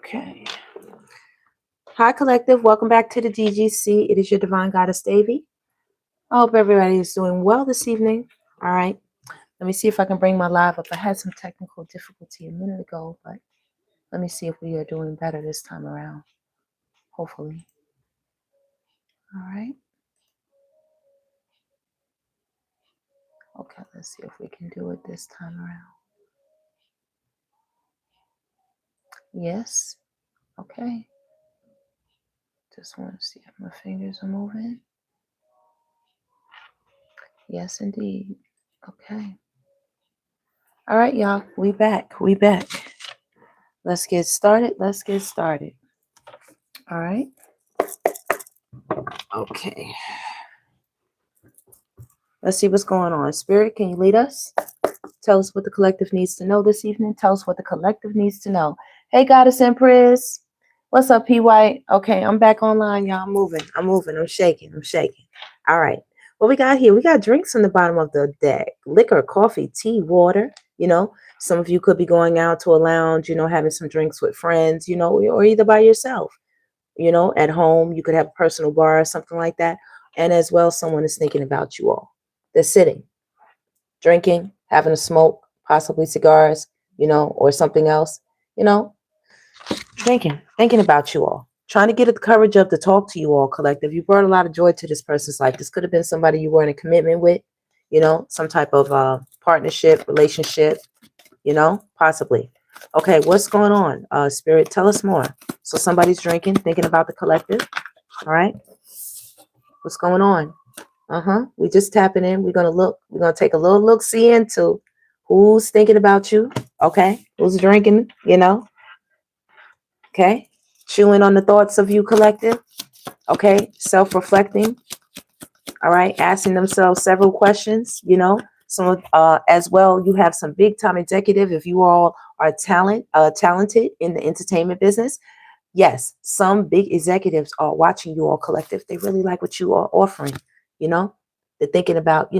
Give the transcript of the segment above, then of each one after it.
Okay. Hi, Collective. Welcome back to the DGC. It is your Divine Goddess, DEVI. I hope everybody is doing well this evening. All right. Let me see if I can bring my live up. I had some technical difficulty a minute ago, but let me see if we are doing better this time around. Hopefully. All right. Okay, let's see if we can do it this time around. Yes. Okay. Just want to see if my fingers are moving. Yes, indeed. Okay. All right, y'all. We back. We back. Let's get started. Let's get started. All right. Okay. Let's see what's going on. Spirit, can you lead us? Tell us what the collective needs to know this evening. Tell us what the collective needs to know. Hey, Goddess Empress. What's up, P. White? Okay, I'm back online, y'all. I'm moving. I'm shaking. All right. What we got here? We got drinks on the bottom of the deck. Liquor, coffee, tea, water. You know, some of you could be going out to a lounge, having some drinks with friends, or either by yourself. At home, you could have a personal bar or something like that. And as well, someone is thinking about you all. They're sitting, drinking, having a smoke, possibly cigars, or something else, drinking, thinking about you all, trying to get the courage up to talk to you all, collective. You brought a lot of joy to this person's life. This could have been somebody you were in a commitment with, some type of partnership, relationship, possibly. Okay, what's going on? Spirit, tell us more. So somebody's drinking, thinking about the collective. All right. What's going on? We just tapping in. We're gonna take a little look-see into who's thinking about you. Okay. Who's drinking, Okay. Chewing on the thoughts of you, collective. Okay. Self-reflecting. All right. Asking themselves several questions, Some as well, you have some big time executive. If you all are talented in the entertainment business, yes, some big executives are watching you all, collective. They really like what you are offering, They're thinking about,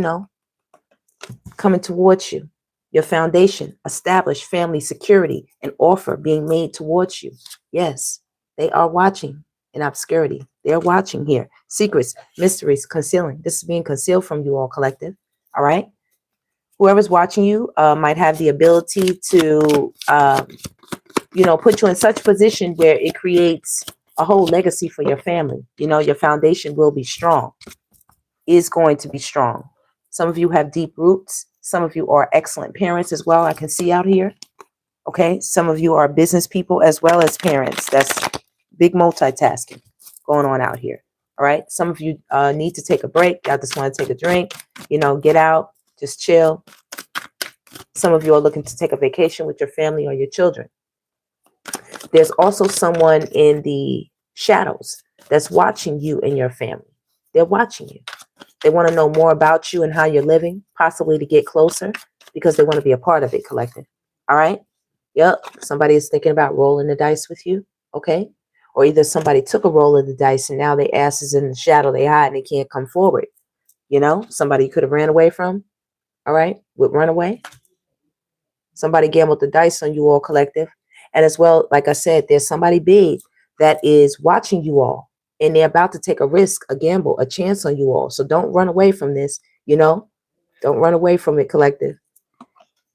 coming towards you. Your foundation, established family security, an offer being made towards you. Yes, they are watching in obscurity. They're watching here. Secrets, mysteries, concealing. This is being concealed from you all, collective. All right. Whoever's watching you might have the ability to, put you in such a position where it creates a whole legacy for your family. Your foundation will be strong, is going to be strong. Some of you have deep roots. Some of you are excellent parents as well. I can see out here. Okay. Some of you are business people as well as parents. That's big multitasking going on out here. All right. Some of you need to take a break. Y'all just want to take a drink, get out, just chill. Some of you are looking to take a vacation with your family or your children. There's also someone in the shadows that's watching you and your family. They're watching you. They want to know more about you and how you're living, possibly to get closer because they want to be a part of it, collective. All right. Yep. Somebody is thinking about rolling the dice with you. Okay. Or either somebody took a roll of the dice and now their ass is in the shadow. They hide and they can't come forward. Somebody you could have ran away from. All right. Would run away. Somebody gambled the dice on you all, collective. And as well, like I said, there's somebody big that is watching you all. And they're about to take a risk, a gamble, a chance on you all. So don't run away from this, Don't run away from it, collective.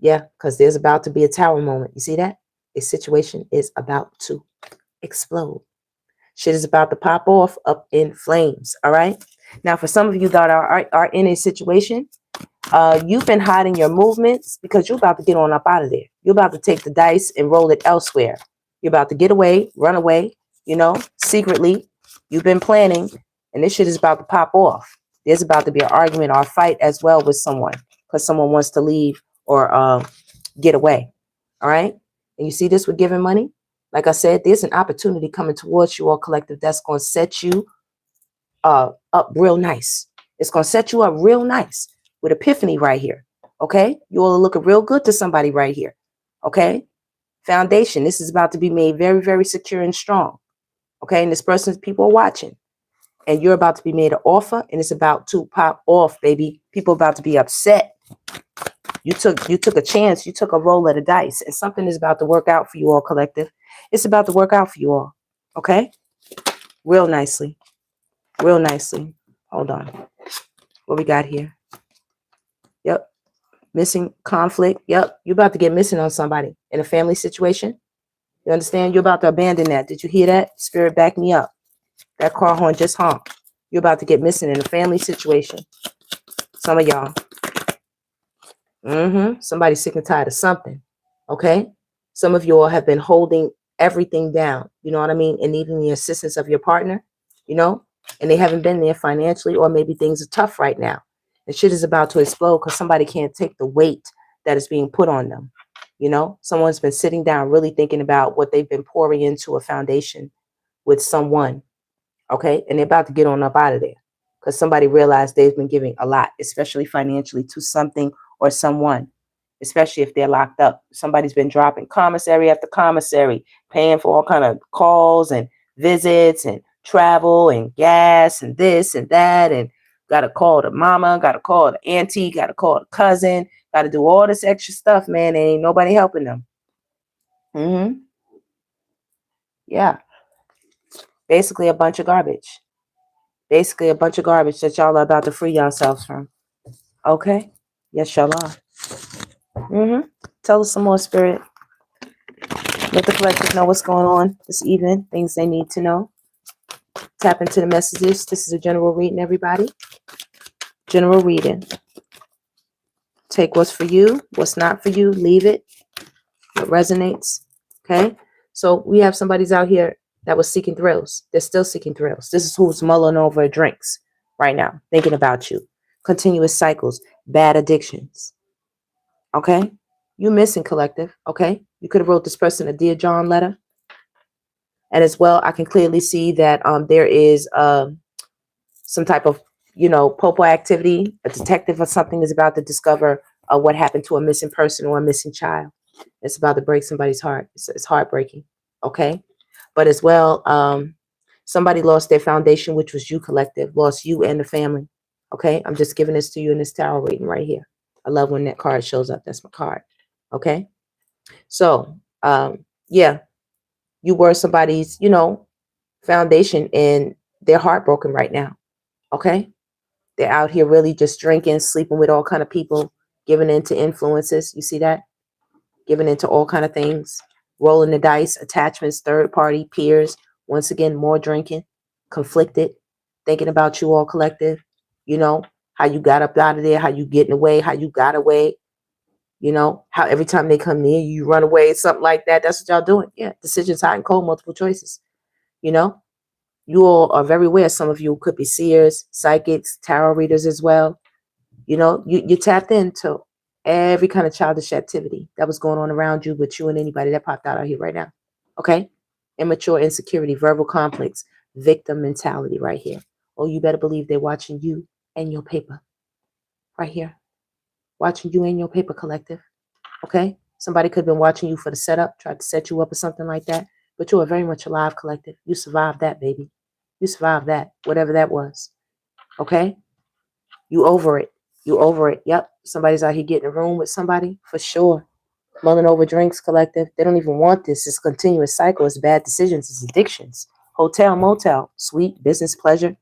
Yeah, because there's about to be a tower moment. You see that? A situation is about to explode. Shit is about to pop off up in flames. All right. Now, for some of you that are in a situation, you've been hiding your movements because you're about to get on up out of there. You're about to take the dice and roll it elsewhere. You're about to get away, run away, secretly. You've been planning, and this shit is about to pop off. There's about to be an argument or a fight as well with someone because someone wants to leave or get away. All right. And you see this with giving money? Like I said, there's an opportunity coming towards you all, collective, that's going to set you up real nice. It's going to set you up real nice with epiphany right here. Okay. You all are looking real good to somebody right here. Okay. Foundation. This is about to be made very, very secure and strong. Okay. And this person's people are watching. And you're about to be made an offer. And it's about to pop off, baby. People about to be upset. You took a chance. You took a roll of the dice. And something is about to work out for you all, collective. It's about to work out for you all. Okay? Real nicely. Real nicely. Hold on. What we got here? Yep. Missing conflict. Yep. You're about to get missing on somebody in a family situation. You understand? You're about to abandon that. Did you hear that? Spirit, back me up. That car horn just honked. You're about to get missing in a family situation. Some of y'all. Somebody's sick and tired of something. Okay? Some of you all have been holding everything down. You know what I mean? And needing the assistance of your partner. You know? And they haven't been there financially, or maybe things are tough right now. And shit is about to explode because somebody can't take the weight that is being put on them. You know? Someone's been sitting down really thinking about what they've been pouring into a foundation with someone. Okay? And they're about to get on up out of there because somebody realized they've been giving a lot, especially financially, to something or someone, especially if they're locked up. Somebody's been dropping commissary after commissary, paying for all kind of calls and visits and travel and gas and this and that, and got to call the mama, got to call the auntie, got to call the cousin, got to do all this extra stuff, man. And ain't nobody helping them. Yeah. Basically a bunch of garbage. Basically a bunch of garbage that y'all are about to free yourselves from. Okay? Yes, y'all are. Tell us some more, Spirit. Let the collective know what's going on this evening. Things they need to know. Tap into the messages. This is a general reading, everybody. General reading. Take what's for you, what's not for you. Leave it. What resonates. Okay? So we have somebody's out here that was seeking thrills. They're still seeking thrills. This is who's mulling over drinks right now, thinking about you. Continuous cycles. Bad addictions. Okay? You missing, collective. Okay? You could have wrote this person a Dear John letter. And as well, I can clearly see that there is some type of, popo activity. A detective or something is about to discover what happened to a missing person or a missing child. It's about to break somebody's heart. It's heartbreaking. Okay? But as well, somebody lost their foundation, which was you, collective. Lost you and the family. Okay? I'm just giving this to you in this tarot reading right here. I love when that card shows up. That's my card. Okay? So, yeah. You were somebody's, foundation, and they're heartbroken right now. Okay? They're out here really just drinking, sleeping with all kind of people, giving into influences. You see that? Giving into all kind of things. Rolling the dice, attachments, third party, peers. Once again, more drinking, conflicted, thinking about you all, collective. How you got up out of there, how you getting away, how you got away. How every time they come near you, you run away, something like that. That's what y'all doing. Yeah, decisions hot and cold, multiple choices. You all are very aware. Some of you could be seers, psychics, tarot readers as well. You tapped into every kind of childish activity that was going on around you with you and anybody that popped out here right now. Okay? Immature insecurity, verbal conflicts, victim mentality right here. Oh, you better believe they're watching you and your paper. Right here. Watching you and your paper, collective. Okay? Somebody could have been watching you for the setup, tried to set you up or something like that. But you are very much alive, collective. You survived that, baby. You survived that, whatever that was. Okay? You over it. You over it. Yep. Somebody's out here getting a room with somebody, for sure. Mulling over drinks, collective. They don't even want this. It's a continuous cycle. It's bad decisions. It's addictions. Hotel, motel, sweet, business, pleasure.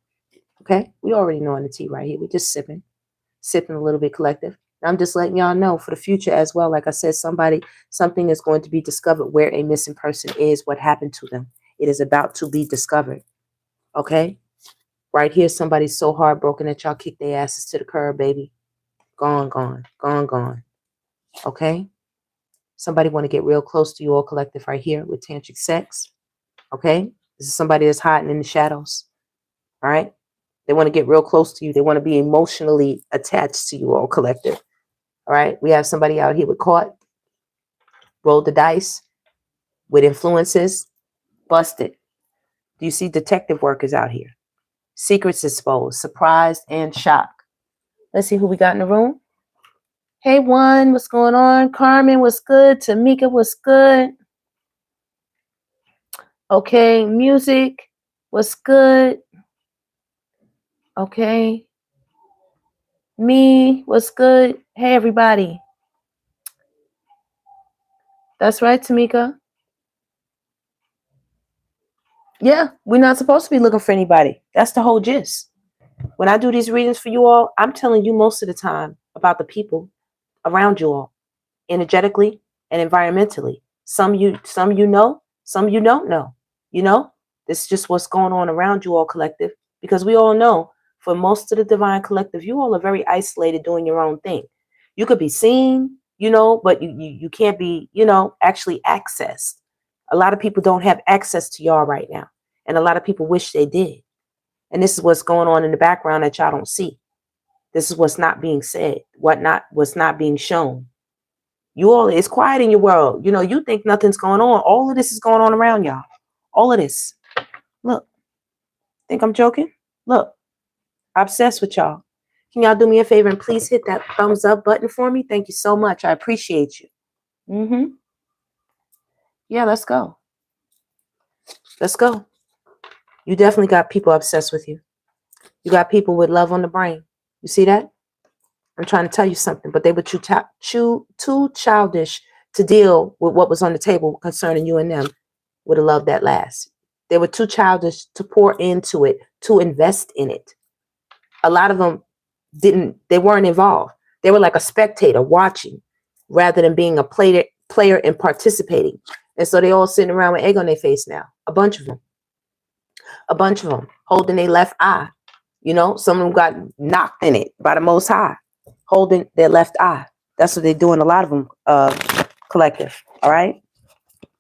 Okay? We already know in the tea right here. We're just sipping a little bit, collective. I'm just letting y'all know for the future as well. Like I said, something is going to be discovered where a missing person is, what happened to them. It is about to be discovered. Okay? Right here, somebody's so heartbroken that y'all kick their asses to the curb, baby. Gone, gone, gone, gone. Okay? Somebody want to get real close to you all, collective, right here with tantric sex. Okay? This is somebody that's hiding in the shadows. All right? They want to get real close to you. They want to be emotionally attached to you all, collective. All right? We have somebody out here with caught, rolled the dice, with influences, busted. Do you see detective workers out here? Secrets exposed, surprised, and shocked. Let's see who we got in the room. Hey, Juan, what's going on? Carmen, what's good? Tamika, what's good? Okay, music, what's good? Okay. Me, what's good? Hey, everybody. That's right, Tamika. Yeah, we're not supposed to be looking for anybody. That's the whole gist. When I do these readings for you all, I'm telling you most of the time about the people around you all, energetically and environmentally. Some you know, some you don't know. You know, this is just what's going on around you all, collective, because we all know for most of the divine collective, you all are very isolated doing your own thing. You could be seen, but you can't be, actually accessed. A lot of people don't have access to y'all right now. And a lot of people wish they did. And this is what's going on in the background that y'all don't see. This is what's not being said, what's not being shown. You all, it's quiet in your world. You think nothing's going on. All of this is going on around y'all. All of this. Look, think I'm joking? Look, I'm obsessed with y'all. Can y'all do me a favor and please hit that thumbs up button for me? Thank you so much. I appreciate you. Yeah, let's go. Let's go. You definitely got people obsessed with you. You got people with love on the brain. You see that? I'm trying to tell you something, but they were too childish to deal with what was on the table concerning you and them with a love that lasts. They were too childish to pour into it, to invest in it. A lot of them they weren't involved. They were like a spectator watching rather than being a player and participating. And so they all sitting around with egg on their face now. A bunch of them holding their left eye. Some of them got knocked in it by the Most High, holding their left eye. That's what they're doing. A lot of them, collective. All right.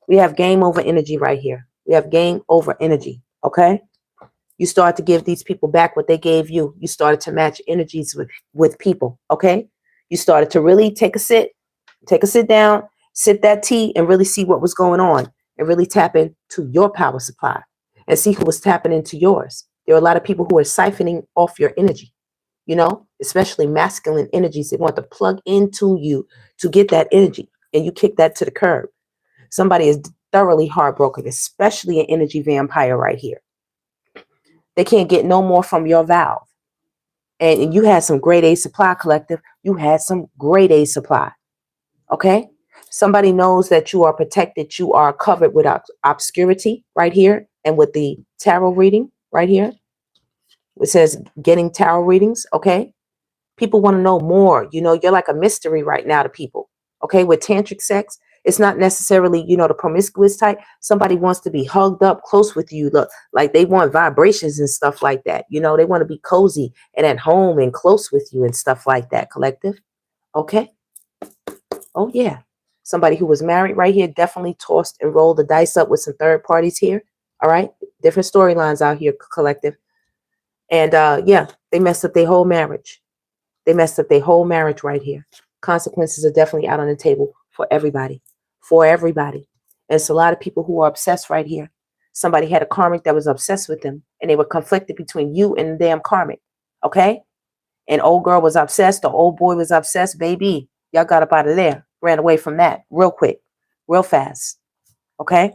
We have game over energy right here. We have game over energy. Okay. You start to give these people back what they gave you. You started to match energies with people. Okay. You started to really take a sit down, sip that tea, and really see what was going on, and really tap into your power supply and see who was tapping into yours. There are a lot of people who are siphoning off your energy, especially masculine energies. They want to plug into you to get that energy, and you kick that to the curb. Somebody is thoroughly heartbroken, especially an energy vampire right here. They can't get no more from your valve. And you had some grade A supply, collective. You had some grade A supply. Okay? Somebody knows that you are protected. You are covered with obscurity right here. And with the tarot reading right here, it says getting tarot readings. Okay? People want to know more. You're like a mystery right now to people. Okay? With tantric sex, it's not necessarily, the promiscuous type. Somebody wants to be hugged up close with you. Look, like they want vibrations and stuff like that. They want to be cozy and at home and close with you and stuff like that, collective. Okay? Oh, yeah. Somebody who was married right here definitely tossed and rolled the dice up with some third parties here. All right? Different storylines out here, collective. And yeah, they messed up their whole marriage. They messed up their whole marriage right here. Consequences are definitely out on the table for everybody. For everybody. And it's a lot of people who are obsessed right here. Somebody had a karmic that was obsessed with them, and they were conflicted between you and the damn karmic. Okay? And old girl was obsessed, the old boy was obsessed, baby. Y'all got up out of there. Ran away from that real quick, real fast. Okay?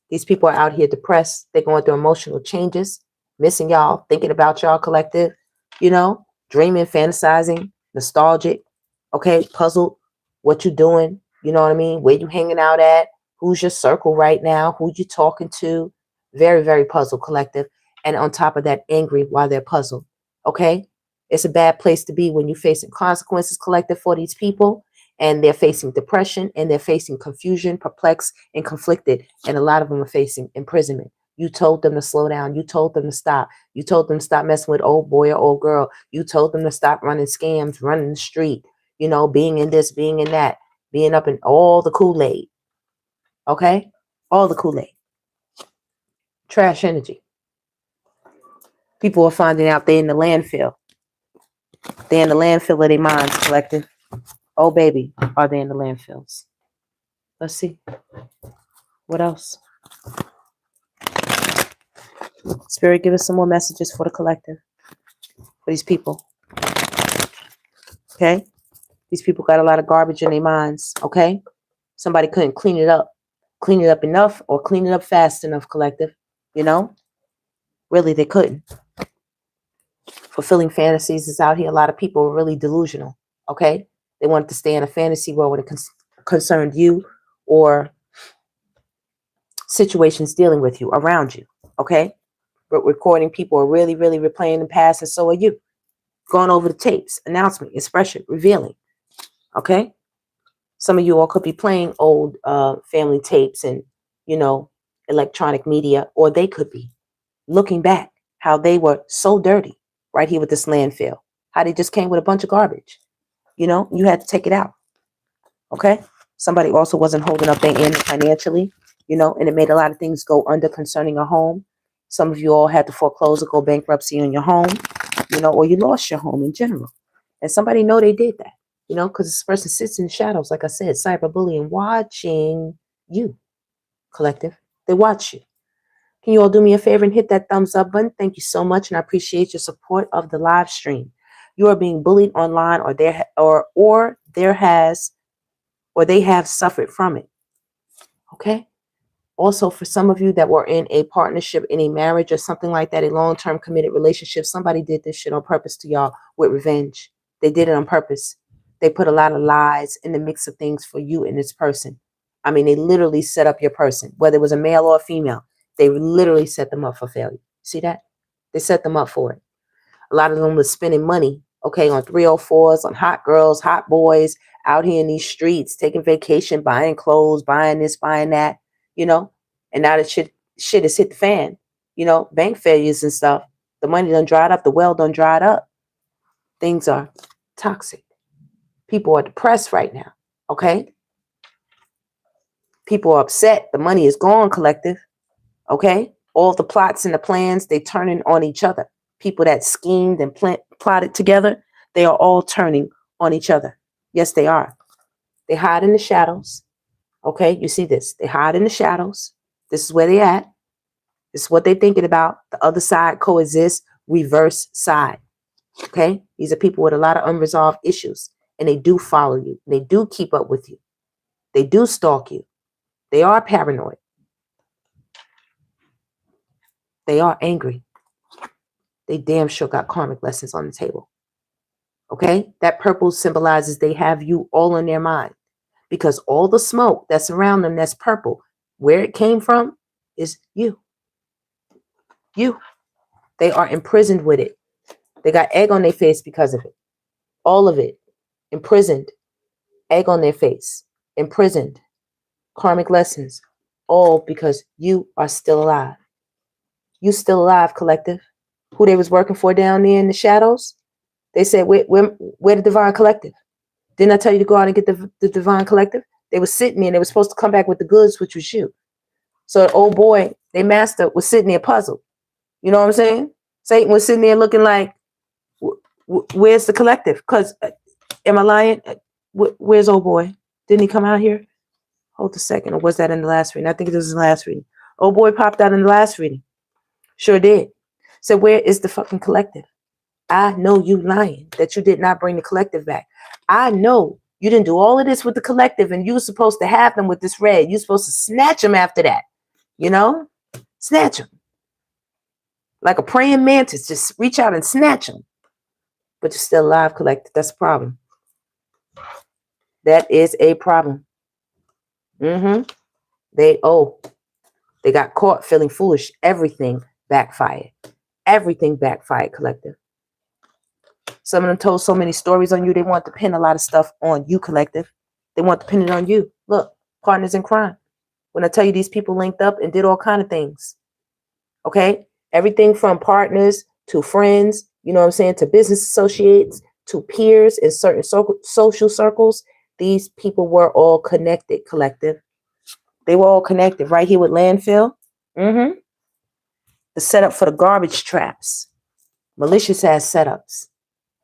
These people are out here depressed. They're going through emotional changes, missing y'all, thinking about y'all, collective, dreaming, fantasizing, nostalgic, okay, puzzled, what you doing, you know what I mean? Where you hanging out at? Who's your circle right now? Who you talking to? Very, very puzzled, collective. And on top of that, angry while they're puzzled, okay? It's a bad place to be when you're facing consequences, collective, for these people. And they're facing depression, and they're facing confusion, perplexed, and conflicted. And a lot of them are facing imprisonment. You told them to slow down. You told them to stop. You told them to stop messing with old boy or old girl. You told them to stop running scams, running the street, being in this, being in that, being up in all the Kool-Aid. Okay? All the Kool-Aid. Trash energy. People are finding out they're in the landfill. They're in the landfill of their minds, collective. Oh, baby, are they in the landfills? Let's see. What else? Spirit, give us some more messages for the collective. For these people. Okay? These people got a lot of garbage in their minds. Okay? Somebody couldn't clean it up. Clean it up enough or clean it up fast enough, collective. Really, they couldn't. Fulfilling fantasies is out here. A lot of people are really delusional. Okay? They wanted to stay in a fantasy world when it concerned you or situations dealing with you, around you. Okay. But recording people are really, really replaying the past, and so are you. Going over the tapes, announcement, expression, revealing. Okay. Some of you all could be playing old family tapes and, electronic media, or they could be looking back how they were so dirty right here with this landfill, how they just came with a bunch of garbage. You had to take it out. Okay. Somebody also wasn't holding up their end financially, and it made a lot of things go under concerning a home. Some of you all had to foreclose or go bankruptcy on your home, or you lost your home in general. And somebody know they did that, because this person sits in the shadows, like I said, cyberbullying, watching you, collective. They watch you. Can you all do me a favor and hit that thumbs up button? Thank you so much, and I appreciate your support of the live stream. You are being bullied online, or they have suffered from it. Okay. Also, for some of you that were in a partnership, in a marriage or something like that, a long-term committed relationship, somebody did this shit on purpose to y'all with revenge. They did it on purpose. They put a lot of lies in the mix of things for you and this person. I mean, they literally set up your person, whether it was a male or a female. They literally set them up for failure. See that? They set them up for it. A lot of them was spending money, okay, on 304s, on hot girls, hot boys, out here in these streets, taking vacation, buying clothes, buying this, buying that, and now that shit has hit the fan, bank failures and stuff. The money done dried up. The well done dried up. Things are toxic. People are depressed right now, okay? People are upset. The money is gone, collective, okay? All the plots and the plans, they turning on each other. People that schemed and plotted together, they are all turning on each other. Yes, they are. They hide in the shadows. Okay, you see this. They hide in the shadows. This is where they at. This is what they're thinking about. The other side coexists, reverse side. Okay, these are people with a lot of unresolved issues, and they do follow you. They do keep up with you. They do stalk you. They are paranoid. They are angry. They damn sure got karmic lessons on the table. Okay, that purple symbolizes they have you all in their mind, because all the smoke that's around them that's purple, where it came from is you. You. They are imprisoned with it. They got egg on their face because of it. All of it. Imprisoned. Egg on their face. Imprisoned. Karmic lessons. All because you are still alive. You still alive, collective. Who they was working for down there in the shadows? They said, where the divine collective? Didn't I tell you to go out and get the divine collective? They were sitting there and they were supposed to come back with the goods, which was you. So the old boy, their master, was sitting there puzzled. You know what I'm saying? Satan was sitting there looking like, where's the collective? Because, am I lying? Where's old boy? Didn't he come out here? Hold a second. Or was that in the last reading? I think it was in the last reading. Old boy popped out in the last reading. Sure did. So where is the fucking collective? I know you lying that you did not bring the collective back. I know you didn't do all of this with the collective, and you were supposed to have them with this red. You're supposed to snatch them after that. Snatch them. Like a praying mantis, just reach out and snatch them. But you're still alive, collective. That's a problem. That is a problem. They got caught feeling foolish. Everything backfired. Everything backfired, collective. Some of them told so many stories on you, they want to pin a lot of stuff on you, collective. They want to pin it on you. Look, partners in crime. When I tell you these people linked up and did all kind of things. Okay? Everything from partners to friends, to business associates, to peers in certain social circles. These people were all connected, collective. They were all connected right here with landfill. The setup for the garbage traps. Malicious ass setups.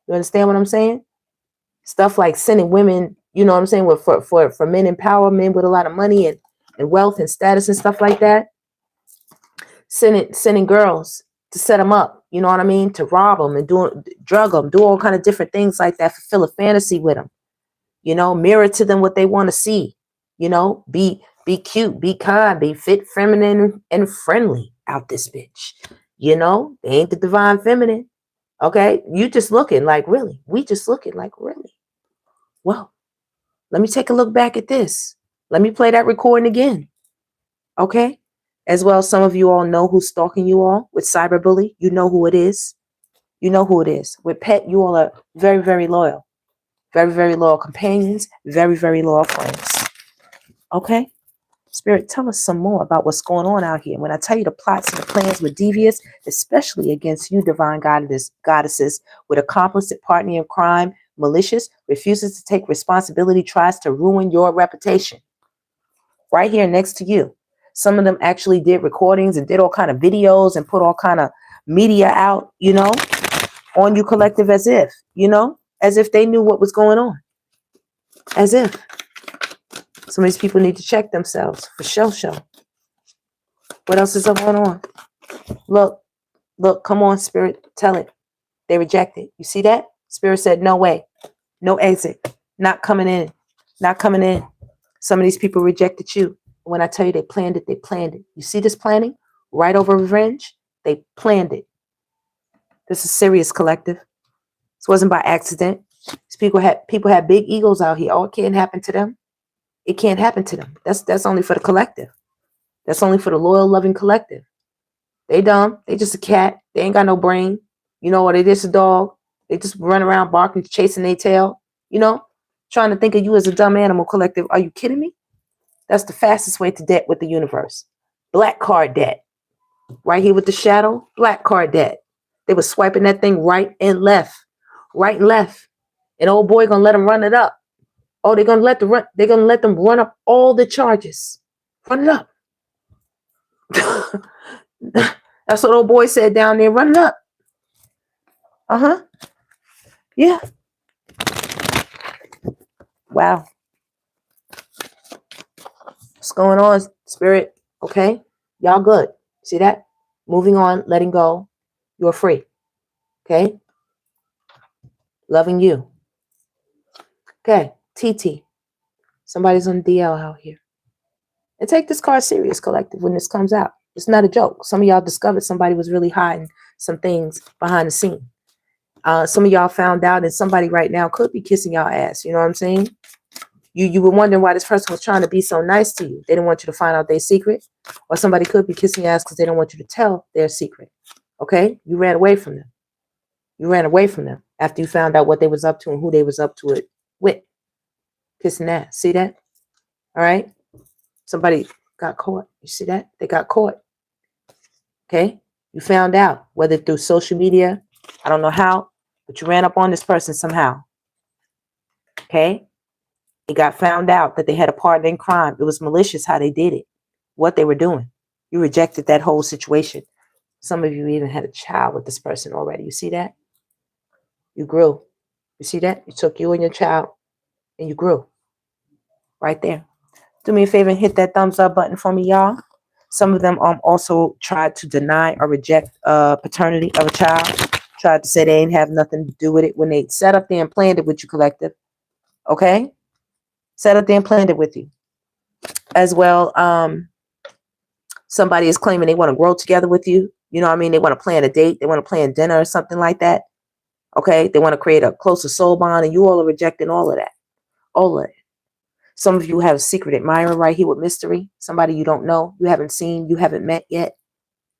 You understand what I'm saying? Stuff like sending women, for men in power, men with a lot of money and wealth and status and stuff like that. Sending girls to set them up, to rob them and drug them, do all kind of different things like that, fulfill a fantasy with them, mirror to them what they want to see, be cute, be kind, be fit, feminine, and friendly out this bitch. They ain't the divine feminine. Okay, you just looking like really. We just looking like really. Well, let me take a look back at this. Let me play that recording again. Okay, As well, some of you all know who's stalking you all with cyberbully. You know who it is. You know who it is. With pet, you all are very, very loyal. Very, very loyal companions. Very, very loyal friends. Okay? Spirit, tell us some more about what's going on out here. When I tell you the plots and the plans were devious, especially against you, divine goddesses, with accomplice, partner in crime, malicious, refuses to take responsibility, tries to ruin your reputation. Right here next to you. Some of them actually did recordings and did all kind of videos and put all kind of media out, you know, on you collective, as if, you know, as if they knew what was going on. As if. Some of these people need to check themselves for show. What else is going on? Look, come on, Spirit, tell it. They rejected. You see that? Spirit said, no way, no exit, not coming in, not coming in. Some of these people rejected you. When I tell you they planned it, they planned it. You see this planning? Right over revenge? They planned it. This is serious, collective. This wasn't by accident. These people had big egos out here. Oh, it can't happen to them. It can't happen to them. That's only for the collective. That's only for the loyal, loving collective. They dumb. They just a cat. They ain't got no brain. You know what? They just a dog. They just run around barking, chasing their tail. You know, trying to think of you as a dumb animal, collective. Are you kidding me? That's the fastest way to debt with the universe. Black card debt. Right here with the shadow. Black card debt. They were swiping that thing right and left. Right and left. And old boy gonna let them run it up. Oh, they're gonna let them run up all the charges. Run it up. That's what old boy said down there. Run it up. Uh-huh. Yeah. Wow. What's going on, Spirit? Okay. Y'all good. See that? Moving on, letting go. You're free. Okay. Loving you. Okay. TT. Somebody's on DL out here. And take this card serious, collective, when this comes out. It's not a joke. Some of y'all discovered somebody was really hiding some things behind the scene. Some of y'all found out that somebody right now could be kissing y'all ass. You know what I'm saying? You were wondering why this person was trying to be so nice to you. They didn't want you to find out their secret. Or somebody could be kissing your ass because they don't want you to tell their secret. Okay? You ran away from them. You ran away from them after you found out what they was up to and who they was up to it with. Kissing ass. See that? All right? Somebody got caught. You see that? They got caught. Okay? You found out, whether through social media, I don't know how, but you ran up on this person somehow. Okay? It got found out that they had a partner in crime. It was malicious how they did it, what they were doing. You rejected that whole situation. Some of you even had a child with this person already. You see that? You grew. You see that? You took you and your child and you grew. Right there. Do me a favor and hit that thumbs up button for me, y'all. Some of them also tried to deny or reject paternity of a child. Tried to say they ain't have nothing to do with it when they sat up there and planned it with you, collective. Okay? Sat up there and planned it with you. As well, somebody is claiming they want to grow together with you. You know what I mean? They want to plan a date. They want to plan dinner or something like that. Okay? They want to create a closer soul bond, and you all are rejecting all of that. All of it. Some of you have a secret admirer right here with mystery. Somebody you don't know, you haven't seen, you haven't met yet.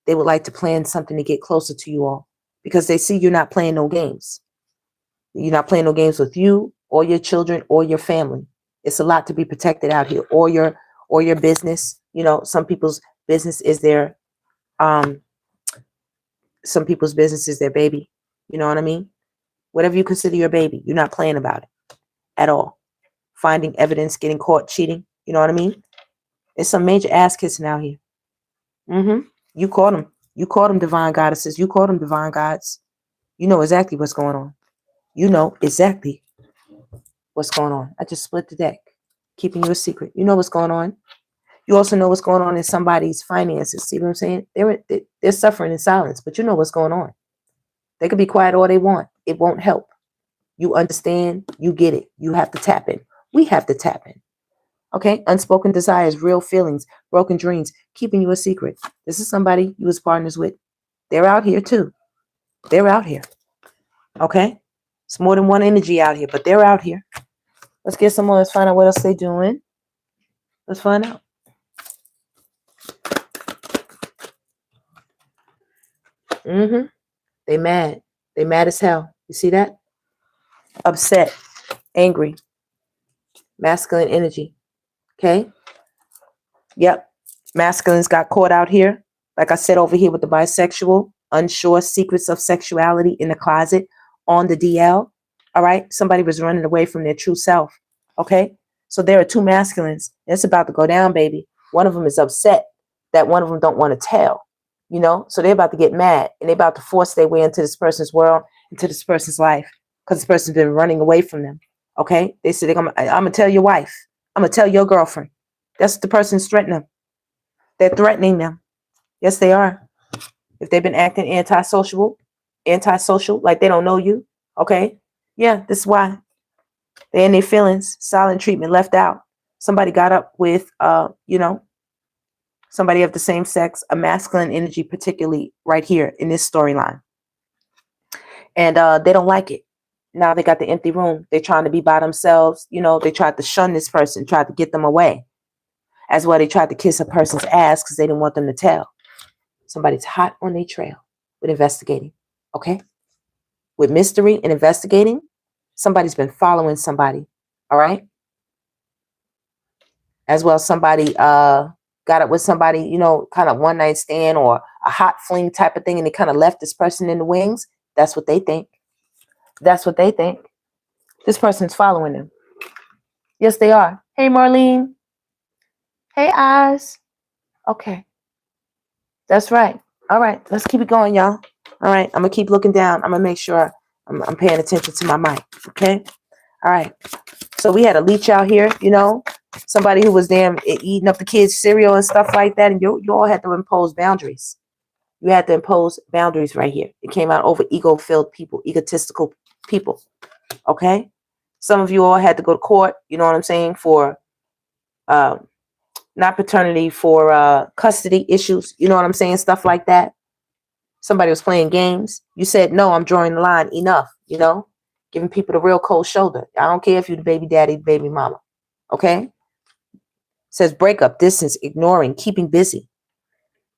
They would like to plan something to get closer to you all because they see you're not playing no games. You're not playing no games with you or your children or your family. It's a lot to be protected out here, or your business. You know, some people's business is their baby. You know what I mean? Whatever you consider your baby, you're not playing about it at all. Finding evidence, getting caught cheating. You know what I mean? It's some major ass kissing out here. You caught them. You caught them, divine goddesses. You caught them, divine gods. You know exactly what's going on. You know exactly what's going on. I just split the deck, keeping you a secret. You know what's going on. You also know what's going on in somebody's finances. See what I'm saying? They're suffering in silence, but you know what's going on. They could be quiet all they want. It won't help. You understand. You get it. You have to tap in. We have to tap in. Okay? Unspoken desires, real feelings, broken dreams, keeping you a secret. This is somebody you was partners with. They're out here too. They're out here. Okay? It's more than one energy out here, but they're out here. Let's get some more. Let's find out what else they're doing. Let's find out. Mm-hmm. They mad. They mad as hell. You see that? Upset, angry, masculine energy. Okay? Yep. Masculines got caught out here. Like I said over here with the bisexual, unsure secrets of sexuality in the closet on the DL. All right? Somebody was running away from their true self. Okay? So there are two masculines. It's about to go down, baby. One of them is upset that one of them don't want to tell. You know? So they're about to get mad and they're about to force their way into this person's world, into this person's life, because this person's been running away from them. Okay? They said, I'm going to tell your wife. I'm going to tell your girlfriend. That's what the person's threatening them. They're threatening them. Yes, they are. If they've been acting antisocial, like they don't know you. Okay? Yeah, this is why. They're in their feelings. Silent treatment left out. Somebody got up with, somebody of the same sex, a masculine energy, particularly right here in this storyline. And they don't like it. Now they got the empty room. They're trying to be by themselves. You know, they tried to shun this person, tried to get them away. As well, they tried to kiss a person's ass because they didn't want them to tell. Somebody's hot on their trail with investigating. Okay? With mystery and investigating, somebody's been following somebody. All right? As well, somebody got up with somebody, you know, kind of one night stand or a hot fling type of thing, and they kind of left this person in the wings. That's what they think. That's what they think. This person's following them. Yes, they are. Hey, Marlene. Hey, Oz. Okay. That's right. All right. Let's keep it going, y'all. All right. I'm going to keep looking down. I'm going to make sure I'm paying attention to my mic. Okay. All right. So we had a leech out here, you know, somebody who was damn eating up the kids' cereal and stuff like that. And you all had to impose boundaries. You had to impose boundaries right here. It came out over ego-filled people, egotistical people. Okay. Some of you all had to go to court, you know what I'm saying, for not paternity, for custody issues, you know what I'm saying, stuff like that. Somebody was playing games. You said, no, I'm drawing the line. Enough, you know, giving people the real cold shoulder. I don't care if you're the baby daddy, baby mama. Okay. It says breakup, distance, ignoring, keeping busy.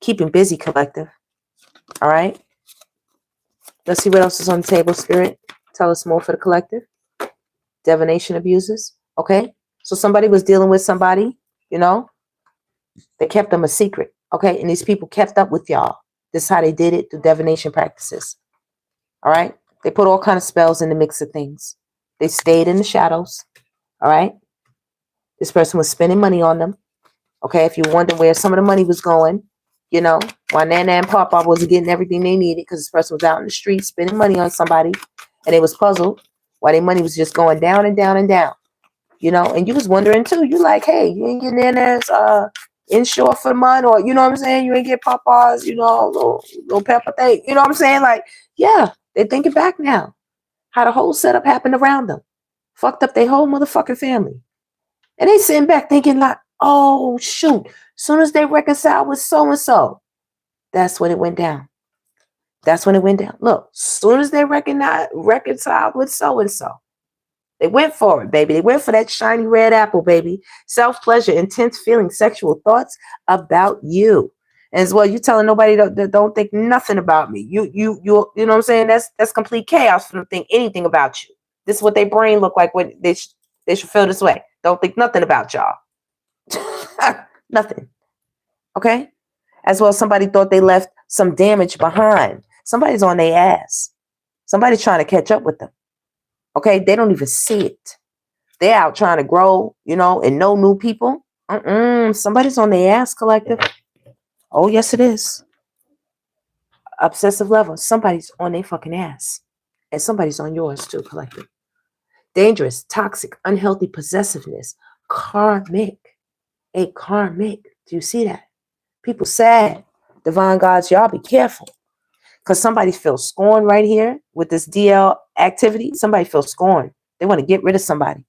Keeping busy, collective. All right. Let's see what else is on the table, Spirit. Tell us more for the collective. Divination abuses. Okay. So somebody was dealing with somebody, you know. They kept them a secret. Okay. And these people kept up with y'all. This is how they did it through divination practices. All right. They put all kinds of spells in the mix of things. They stayed in the shadows. All right. This person was spending money on them. Okay. If you wonder where some of the money was going, you know, while Nana and Papa wasn't getting everything they needed because this person was out in the street spending money on somebody and they was puzzled why their money was just going down and down and down. You know, and you was wondering too. You like, hey, you ain't getting Nana's inshore for the month, or you know what I'm saying? You ain't get Papa's, you know, little pepper thing. You know what I'm saying? Like, yeah, they're thinking back now. How the whole setup happened around them. Fucked up their whole motherfucking family. And they sitting back thinking like, oh, shoot. Soon as they reconcile with so-and-so, that's when it went down. That's when it went down. Look, soon as they reconciled with so-and-so, they went for it, baby. They went for that shiny red apple, baby. Self-pleasure, intense feelings, sexual thoughts about you. And as well, you telling nobody that don't think nothing about me. You know what I'm saying? That's complete chaos for them to think anything about you. This is what their brain look like when they should feel this way. Don't think nothing about y'all. Nothing. Okay? As well, somebody thought they left some damage behind. Somebody's on their ass. Somebody's trying to catch up with them. Okay? They don't even see it. They're out trying to grow, you know, and know new people. Somebody's on their ass, collective. Oh, yes, it is. Obsessive level. Somebody's on their fucking ass. And somebody's on yours too, collective. Dangerous, toxic, unhealthy possessiveness. Karmic. A karmic. Do you see that? People sad. Divine gods, y'all be careful. Because somebody feels scorned right here with this DL activity. Somebody feels scorned. They want to get rid of somebody.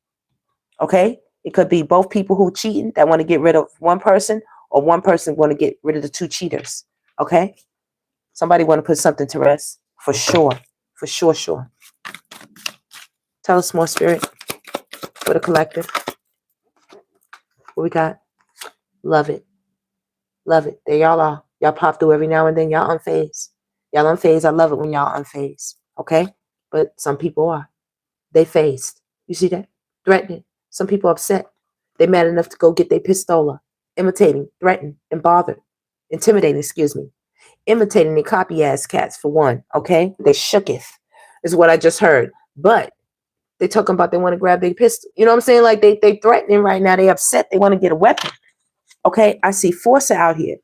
Okay? It could be both people who cheating that want to get rid of one person, or one person want to get rid of the two cheaters. Okay? Somebody want to put something to rest. For sure. For sure, sure. Tell us more, Spirit. For the collective. What we got? Love it. Love it. There y'all are. Y'all pop through every now and then. Y'all unfazed. Y'all unfazed. I love it when y'all unfazed. Okay? But some people are. They phased. You see that? Threatening. Some people upset. They mad enough to go get their pistola. Imitating, threatening, and bothered. Intimidating, excuse me. Imitating the copy ass cats for one. Okay? They shooketh. Is what I just heard. But they talking about they want to grab their pistol. You know what I'm saying? Like they threatening right now. They upset. They want to get a weapon. Okay? I see Forcer out here.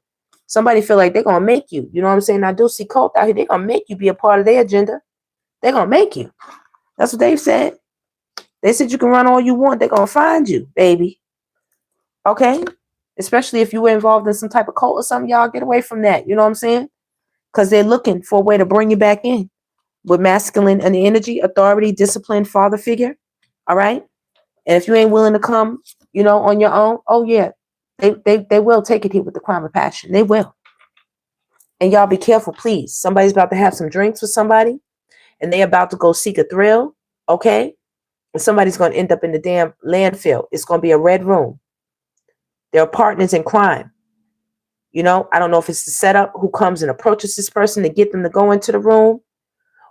Somebody feel like they're going to make you. You know what I'm saying? I do see Colt out here. They're going to make you be a part of their agenda. They're going to make you. That's what they've said. They said you can run all you want. They're going to find you, baby. Okay? Especially if you were involved in some type of cult or something. Y'all get away from that. You know what I'm saying? Because they're looking for a way to bring you back in. With masculine and energy, authority, discipline, father figure. All right? And if you ain't willing to come, you know, on your own, oh yeah. They will take it here with the crime of passion. They will. And y'all be careful, please. Somebody's about to have some drinks with somebody. And they about to go seek a thrill. Okay? And somebody's going to end up in the damn landfill. It's going to be a red room. There are partners in crime. You know, I don't know if it's the setup who comes and approaches this person to get them to go into the room.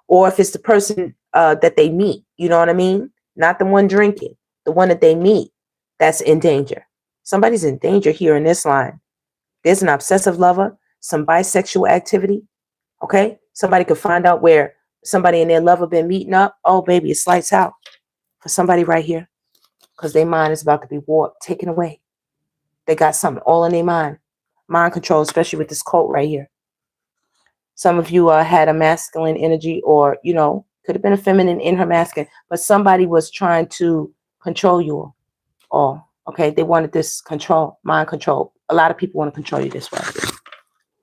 Or if it's the person that they meet. You know what I mean? Not the one drinking. The one that they meet that's in danger. Somebody's in danger here in this line. There's an obsessive lover, some bisexual activity. Okay? Somebody could find out where somebody and their lover been meeting up. Oh, baby, it's lights out for somebody right here. Because their mind is about to be warped, taken away. They got something all in their mind. Mind control, especially with this cult right here. Some of you had a masculine energy or, you know, could have been a feminine in her masculine. But somebody was trying to control you all. Okay? They wanted this control, mind control. A lot of people want to control you this way.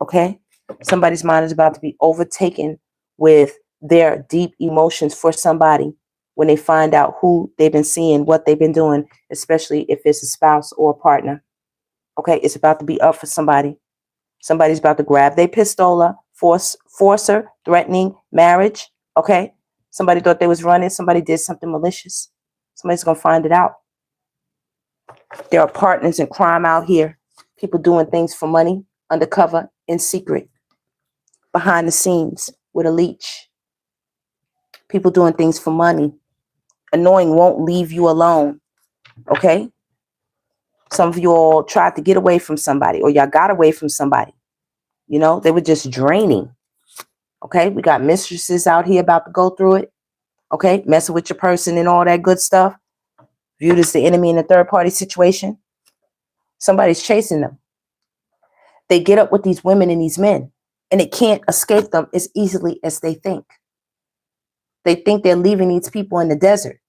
Okay? Somebody's mind is about to be overtaken with their deep emotions for somebody when they find out who they've been seeing, what they've been doing, especially if it's a spouse or a partner. Okay? It's about to be up for somebody. Somebody's about to grab their pistola, forcer, threatening, marriage. Okay? Somebody thought they was running. Somebody did something malicious. Somebody's going to find it out. There are partners in crime out here. People doing things for money, undercover, in secret, behind the scenes with a leech. People doing things for money. Annoying won't leave you alone. Okay? Some of you all tried to get away from somebody or y'all got away from somebody. You know, they were just draining. Okay? We got mistresses out here about to go through it. Okay? Messing with your person and all that good stuff. Viewed as the enemy in a third party situation. Somebody's chasing them. They get up with these women and these men. And it can't escape them as easily as they think. They think they're leaving these people in the desert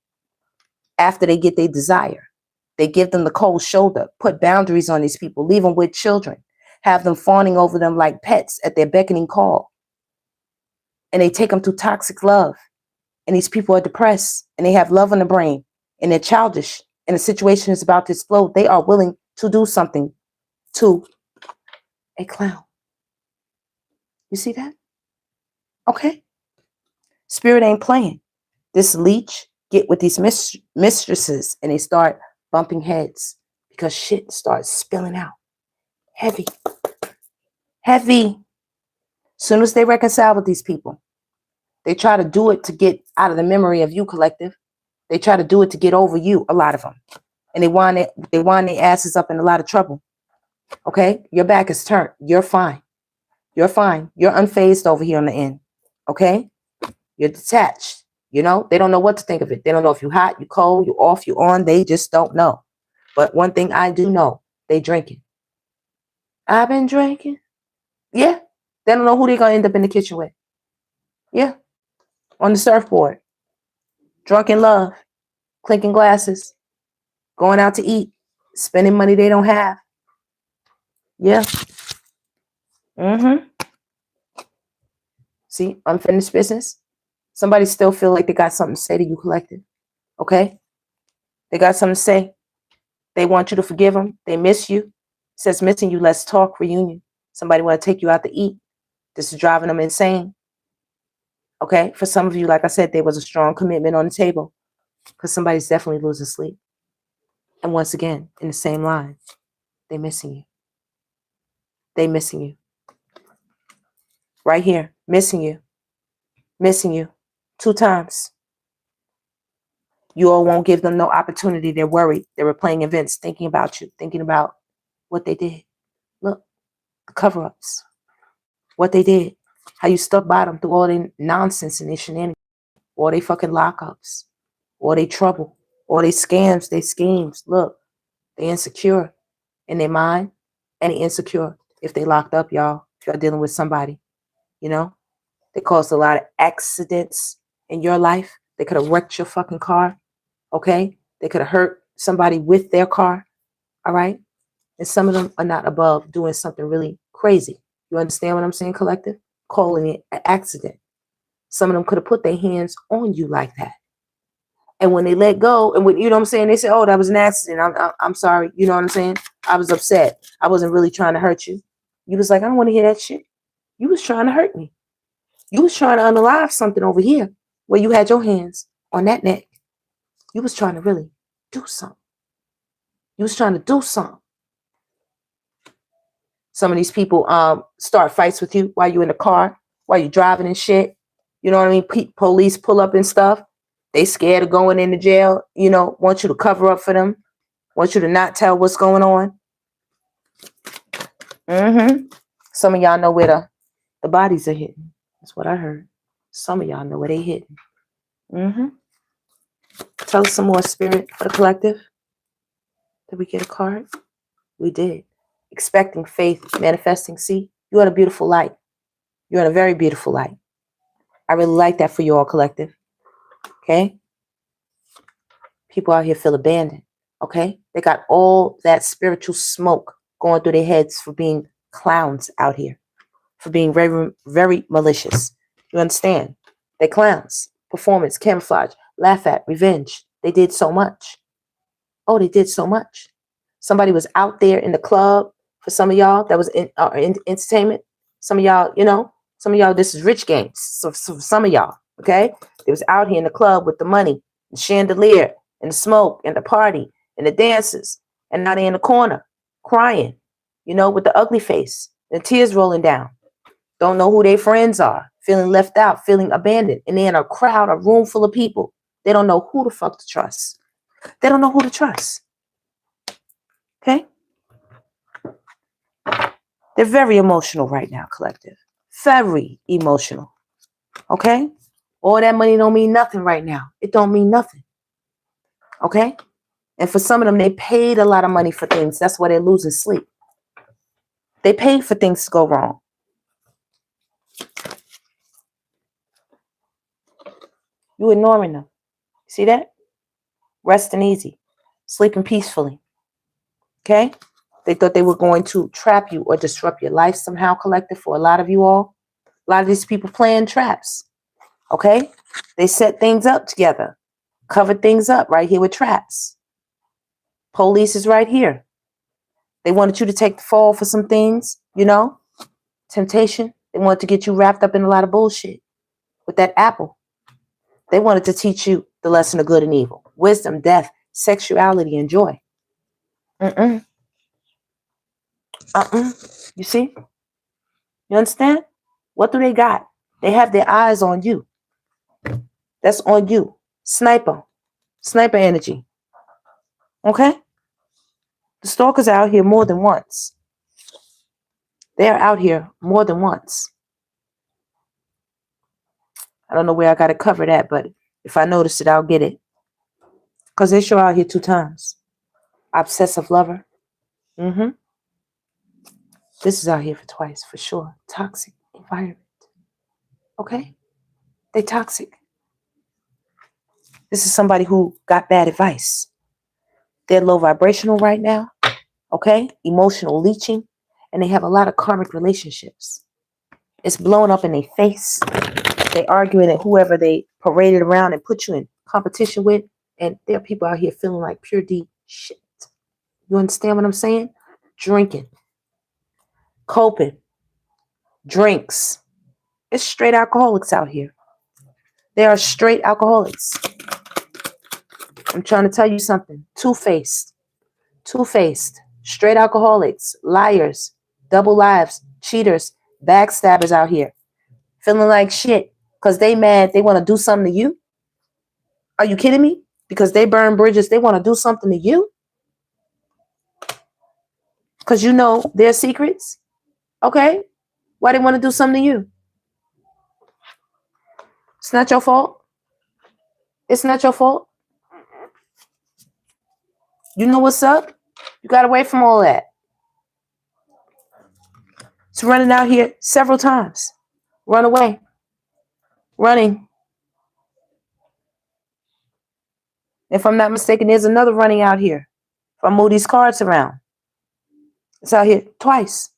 after they get their desire. They give them the cold shoulder, put boundaries on these people, leave them with children, have them fawning over them like pets at their beckoning call. And they take them through toxic love. And these people are depressed and they have love on the brain and they're childish and the situation is about to explode. They are willing to do something to a clown. You see that? Okay. Spirit ain't playing. This leech get with these mistresses and they start bumping heads because shit starts spilling out. Heavy. Heavy. Soon as they reconcile with these people, they try to do it to get out of the memory of you, collective. They try to do it to get over you, a lot of them. And they wind their asses up in a lot of trouble. Okay? Your back is turned. You're fine. You're fine. You're unfazed over here on the end. Okay? You're detached. You know? They don't know what to think of it. They don't know if you're hot, you cold, you off, you on. They just don't know. But one thing I do know, they drinking. I've been drinking. Yeah. They don't know who they're going to end up in the kitchen with. Yeah. On the surfboard. Drunk in love. Clinking glasses. Going out to eat. Spending money they don't have. Yeah. Mm-hmm. See, unfinished business. Somebody still feel like they got something to say to you, collective. Okay? They got something to say. They want you to forgive them. They miss you. It says missing you, let's talk, reunion. Somebody want to take you out to eat. This is driving them insane. Okay? For some of you, like I said, there was a strong commitment on the table because somebody's definitely losing sleep. And once again, in the same line, they missing you. They missing you. Right here. Missing you. Missing you. 2 times. You all won't give them no opportunity. They're worried. They were playing events, thinking about you, thinking about what they did. Look, the cover-ups. What they did. How you stuck by them through all their nonsense and their shenanigans. All they fucking lockups. All they trouble. All they scams, they schemes. Look, they insecure in their mind. And they insecure if they locked up, y'all. If y'all dealing with somebody, you know. They caused a lot of accidents in your life. They could have wrecked your fucking car. Okay? They could have hurt somebody with their car. All right? And some of them are not above doing something really crazy. You understand what I'm saying, collective? Calling it an accident. Some of them could have put their hands on you like that. And when they let go, and when, you know what I'm saying, they say, oh, that was an accident. I'm sorry. You know what I'm saying? I was upset. I wasn't really trying to hurt you. You was like, I don't want to hear that shit. You was trying to hurt me. You was trying to unalive something over here where you had your hands on that neck. You was trying to really do something. You was trying to do something. Some of these people start fights with you while you're in the car, while you're driving and shit. You know what I mean? Police pull up and stuff. They scared of going into jail. You know, want you to cover up for them. Want you to not tell what's going on. Some of y'all know where the bodies are hidden. That's what I heard. Some of y'all know where they hidden. Tell us some more, spirit, for the collective. Did we get a card? We did. Expecting, faith, manifesting. See, you're in a beautiful light. You're in a very beautiful light. I really like that for you all, collective. Okay? People out here feel abandoned. Okay? They got all that spiritual smoke going through their heads for being clowns out here. For being very, very malicious. You understand? They're clowns. Performance, camouflage, laugh at, revenge. They did so much. Oh, they did so much. Somebody was out there in the club for some of y'all that was in entertainment. Some of y'all, you know, some of y'all, this is rich games. So some of y'all, okay? They was out here in the club with the money, the chandelier, and the smoke, and the party, and the dances. And now they in the corner, crying, you know, with the ugly face, and tears rolling down. Don't know who their friends are, feeling left out, feeling abandoned. And they're in a crowd, a room full of people. They don't know who the fuck to trust. They don't know who to trust. Okay? They're very emotional right now, collective. Very emotional. Okay? All that money don't mean nothing right now. It don't mean nothing. Okay? And for some of them, they paid a lot of money for things. That's why they're losing sleep. They paid for things to go wrong. You ignoring them. See that? Resting easy. Sleeping peacefully. Okay? They thought they were going to trap you or disrupt your life somehow, collective, for a lot of you all. A lot of these people playing traps. Okay? They set things up together. Covered things up right here with traps. Police is right here. They wanted you to take the fall for some things, you know? Temptation. They wanted to get you wrapped up in a lot of bullshit. With that apple. They wanted to teach you the lesson of good and evil. Wisdom, death, sexuality, and joy. You see? You understand? What do they got? They have their eyes on you. That's on you. Sniper. Sniper energy. Okay? The stalkers are out here more than once. They're out here more than once. I don't know where I got to cover that, but if I notice it, I'll get it. Because they show out here 2 times. Obsessive lover. This is out here for twice, for sure. Toxic environment. Okay? They toxic. This is somebody who got bad advice. They're low vibrational right now. Okay? Emotional leeching. And they have a lot of karmic relationships. It's blowing up in their face. They arguing at whoever they paraded around and put you in competition with. And there are people out here feeling like pure D shit. You understand what I'm saying? Drinking. Coping. Drinks. It's straight alcoholics out here. They are straight alcoholics. I'm trying to tell you something. Two-faced. Two-faced. Straight alcoholics. Liars. Double lives. Cheaters. Backstabbers out here. feeling like shit because they mad. They want to do something to you. Are you kidding me? Because they burn bridges. They want to do something to you. Because you know their secrets. Okay. Why they want to do something to you? It's not your fault. It's not your fault. You know what's up? You got away from all that. It's running out here several times. Run away. Running. If I'm not mistaken, there's another running out here. If I move these cards around. It's out here twice.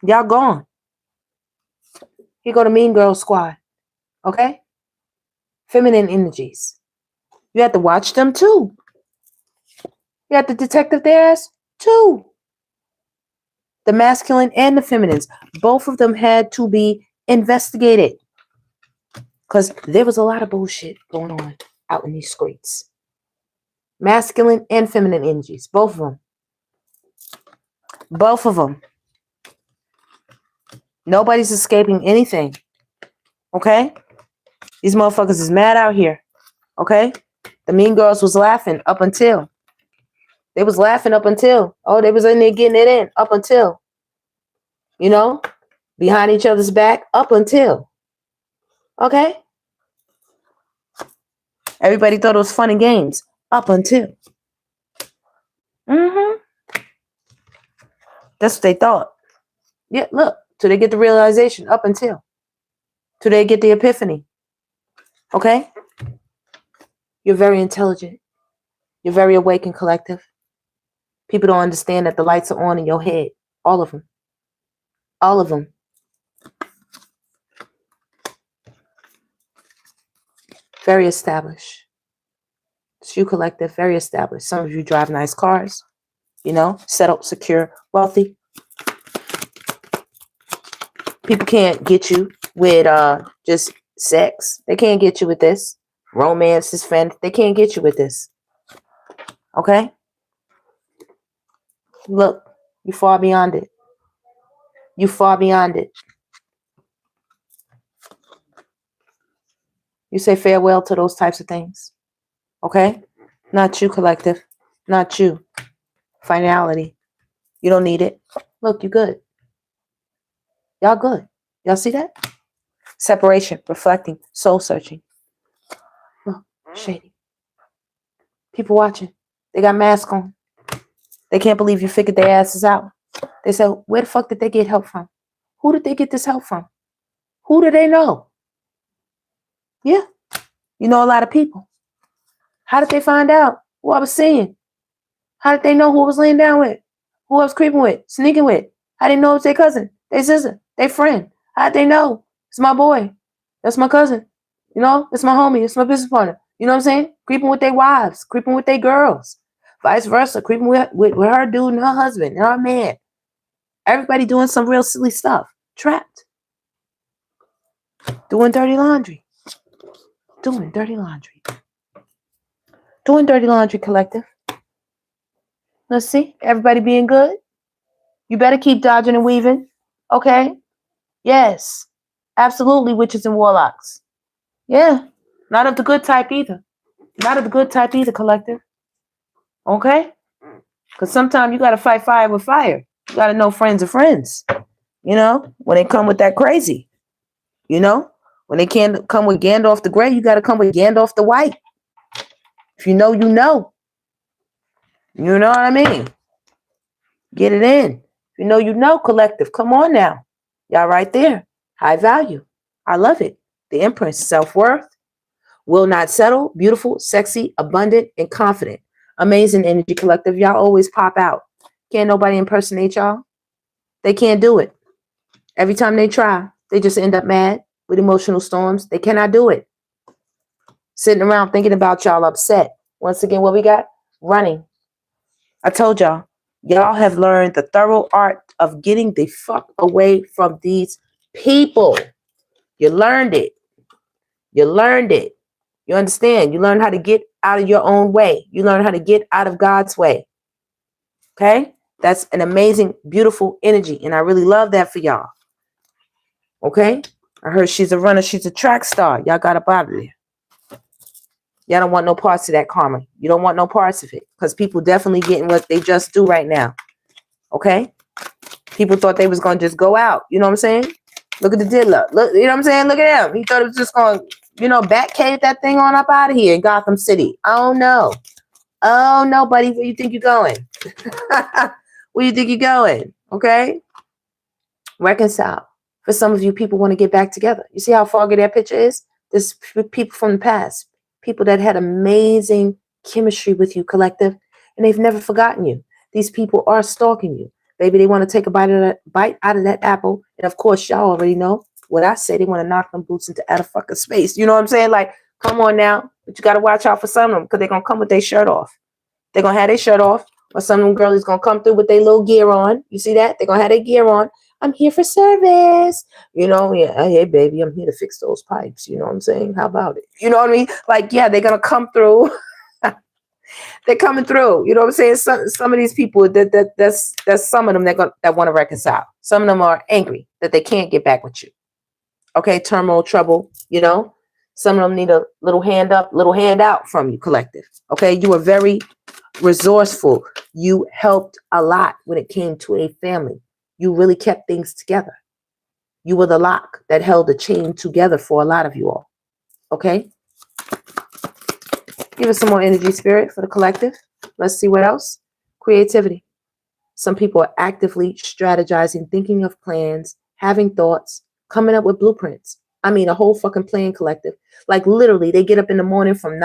Y'all gone. Here go the Mean Girl Squad. Okay? Feminine energies. You have to watch them too. You have to detect their ass too. The masculine and the feminines. Both of them had to be investigated. Because there was a lot of bullshit going on out in these streets. Masculine and feminine energies. Both of them. Both of them. Nobody's escaping anything. Okay? These motherfuckers is mad out here. Okay? The mean girls was laughing up until. They was laughing up until. Oh, they was in there getting it in. Up until. You know? Behind each other's back. Up until. Okay? Everybody thought it was fun and games. Up until. That's what they thought. Yeah, look. Till they get the realization. Up until. Till they get the epiphany. Okay? You're very intelligent. You're very awake and collective. People don't understand that the lights are on in your head. All of them. All of them. Very established. It's you collective, very established. Some of you drive nice cars. You know, settled, secure, wealthy. People can't get you with just sex. They can't get you with this. Romance is fan. They can't get you with this. Okay? Look, you far beyond it. You far beyond it. You say farewell to those types of things. Okay? Not you, collective. Not you. Finality. You don't need it. Look, you good. Y'all good. Y'all see that? Separation, reflecting, soul searching. Look, shady. People watching. They got masks on. They can't believe you figured their asses out. They said, where the fuck did they get help from? Who did they get this help from? Who do they know? Yeah. You know a lot of people. How did they find out who I was seeing? How did they know who I was laying down with? Who I was creeping with? Sneaking with? How did they know it was their cousin? Their sister? Their friend? How did they know? It's my boy. That's my cousin. You know? It's my homie. It's my business partner. You know what I'm saying? Creeping with their wives. Creeping with their girls. Vice versa. Creeping with her dude and her husband and her man. Everybody doing some real silly stuff. Trapped. Doing dirty laundry. Doing dirty laundry. Doing dirty laundry, collective. Let's see. Everybody being good. You better keep dodging and weaving. Okay? Yes. Absolutely, witches and warlocks. Yeah. Not of the good type either. Not of the good type either, collective. Okay? Because sometimes you got to fight fire with fire. You got to know friends are friends. You know? When they come with that crazy. You know? When they can't come with Gandalf the Grey, you got to come with Gandalf the White. If you know, you know. You know what I mean? Get it in. If you know, collective. Come on now. Y'all right there. High value. I love it. The Empress. Self-worth. Will not settle. Beautiful, sexy, abundant, and confident. Amazing energy, collective. Y'all always pop out. Can't nobody impersonate y'all. They can't do it. Every time they try, they just end up mad with emotional storms. They cannot do it. Sitting around thinking about y'all upset. Once again, what we got? Running. I told y'all. Y'all have learned the thorough art of getting the fuck away from these people. You learned it. You learned it. You understand? You learn how to get out of your own way. You learn how to get out of God's way. Okay? That's an amazing, beautiful energy. And I really love that for y'all. Okay? I heard she's a runner. She's a track star. Y'all got up out of there. Y'all don't want no parts of that karma. You don't want no parts of it. Because people definitely getting what they just do right now. Okay? People thought they was going to just go out. You know what I'm saying? Look at the diddler. Look, you know what I'm saying? Look at him. He thought it was just going to, you know, Batcave that thing on up out of here in Gotham City. Oh, no. Oh, no, buddy. Where you think you're going? Where you think you're going? Okay? Reconcile. For some of you, people want to get back together. You see how foggy that picture is? There's people from the past. People that had amazing chemistry with you, collective. And they've never forgotten you. These people are stalking you. Baby, they want to take a bite out of that apple. And of course, y'all already know what I say. They want to knock them boots into outer fucking space. You know what I'm saying? Like, come on now. But you got to watch out for some of them because they're going to come with their shirt off. They're going to have their shirt off. Or some of them girlies going to come through with their little gear on. You see that? They're going to have their gear on. I'm here for service. You know, yeah, hey, baby, I'm here to fix those pipes. You know what I'm saying? How about it? You know what I mean? Like, yeah, they're going to come through. They're coming through. You know what I'm saying? Some of these people, that's some of them that want to reconcile. Some of them are angry that they can't get back with you. Okay, turmoil, trouble, you know. Some of them need a little hand up, little hand out from you, collective. Okay, you were very resourceful. You helped a lot when it came to a family. You really kept things together. You were the lock that held the chain together for a lot of you all. Okay? Give us some more energy, spirit, for the collective. Let's see what else. Creativity. Some people are actively strategizing, thinking of plans, having thoughts, coming up with blueprints. I mean, a whole fucking plan, collective. Like literally, they get up in the morning from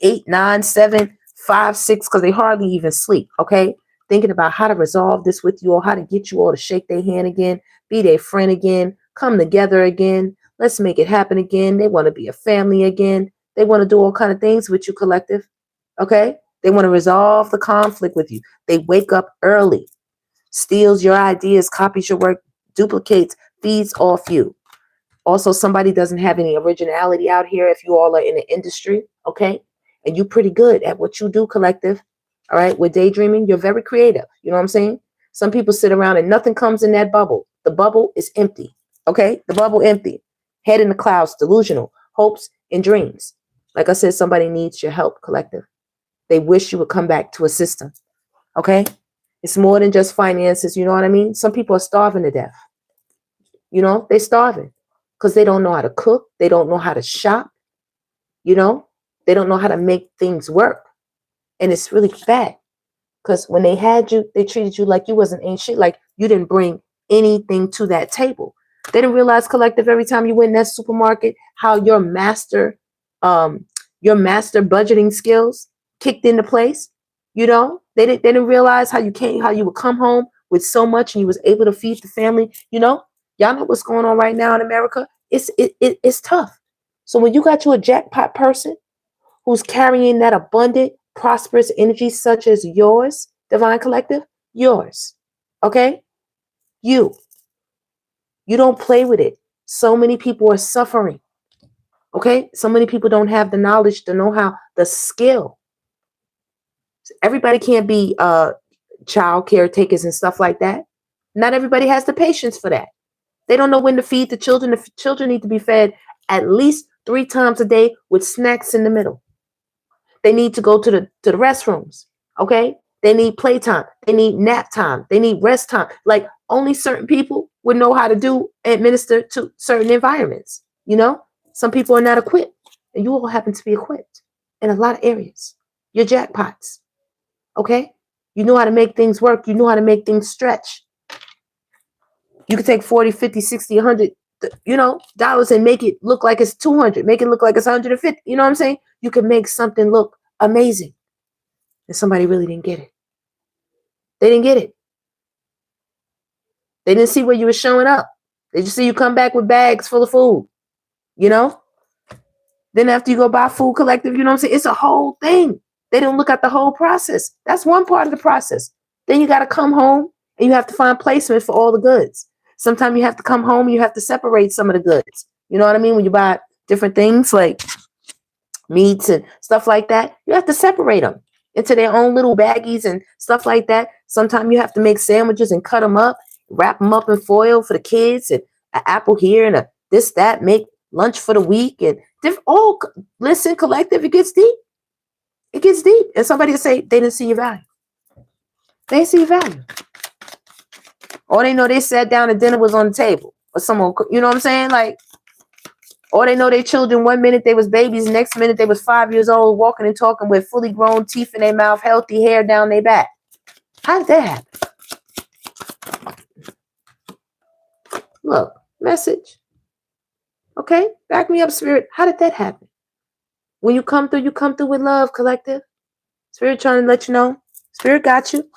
8, 9, 7, 5, 6, because they hardly even sleep, okay? Thinking about how to resolve this with you all, how to get you all to shake their hand again, be their friend again, come together again. Let's make it happen again. They want to be a family again. They want to do all kind of things with you, collective. Okay? They want to resolve the conflict with you. They wake up early, steals your ideas, copies your work, duplicates, feeds off you. Also, somebody doesn't have any originality out here if you all are in the industry, okay? And you're pretty good at what you do, collective. All right? With daydreaming, you're very creative. You know what I'm saying? Some people sit around and nothing comes in that bubble. The bubble is empty, okay? The bubble empty. Head in the clouds, delusional, hopes and dreams. Like I said, somebody needs your help, collective. They wish you would come back to a system, okay? It's more than just finances, you know what I mean? Some people are starving to death. You know, they're starving because they don't know how to cook. They don't know how to shop, you know? They don't know how to make things work. And it's really bad because when they had you, they treated you like you wasn't ain't shit, like you didn't bring anything to that table. They didn't realize, collective, every time you went in that supermarket, how your master budgeting skills kicked into place. You know, they didn't realize how you would come home with so much and you was able to feed the family. You know, y'all know what's going on right now in America. It's tough. So when you got you a jackpot person who's carrying that abundant, prosperous energy such as yours, Divine Collective, yours, okay? You don't play with it. So many people are suffering. Okay, so many people don't have the knowledge, the know-how, the skill. Everybody can't be child caretakers and stuff like that. Not everybody has the patience for that. They don't know when to feed the children. The children need to be fed at least 3 times a day with snacks in the middle. They need to go to the restrooms. Okay, they need playtime. They need nap time. They need rest time. Like only certain people would know how to administer to certain environments. You know. Some people are not equipped, and you all happen to be equipped in a lot of areas. You're jackpots, okay? You know how to make things work. You know how to make things stretch. You can take 40, 50, 60, 100, dollars and make it look like it's 200. Make it look like it's 150. You know what I'm saying? You can make something look amazing. And somebody really didn't get it. They didn't get it. They didn't see where you were showing up. They just see you come back with bags full of food. You know, then after you go buy food, collective, you know what I'm saying? It's a whole thing. They don't look at the whole process. That's one part of the process. Then you got to come home and you have to find placement for all the goods. Sometimes you have to come home and you have to separate some of the goods. You know what I mean? When you buy different things like meats and stuff like that, you have to separate them into their own little baggies and stuff like that. Sometimes you have to make sandwiches and cut them up, wrap them up in foil for the kids and an apple here and a this, that, make lunch for the week and all. Listen, collective, it gets deep. It gets deep. And somebody will say they didn't see your value. They didn't see your value. Or they know they sat down and dinner was on the table. Or someone, you know what I'm saying? Like, or they know their children, 1 minute they was babies, next minute they was 5 years old, walking and talking with fully grown teeth in their mouth, healthy hair down their back. How did that happen? Look, message. Okay, back me up, Spirit. How did that happen? When you come through with love, collective. Spirit trying to let you know. Spirit got you.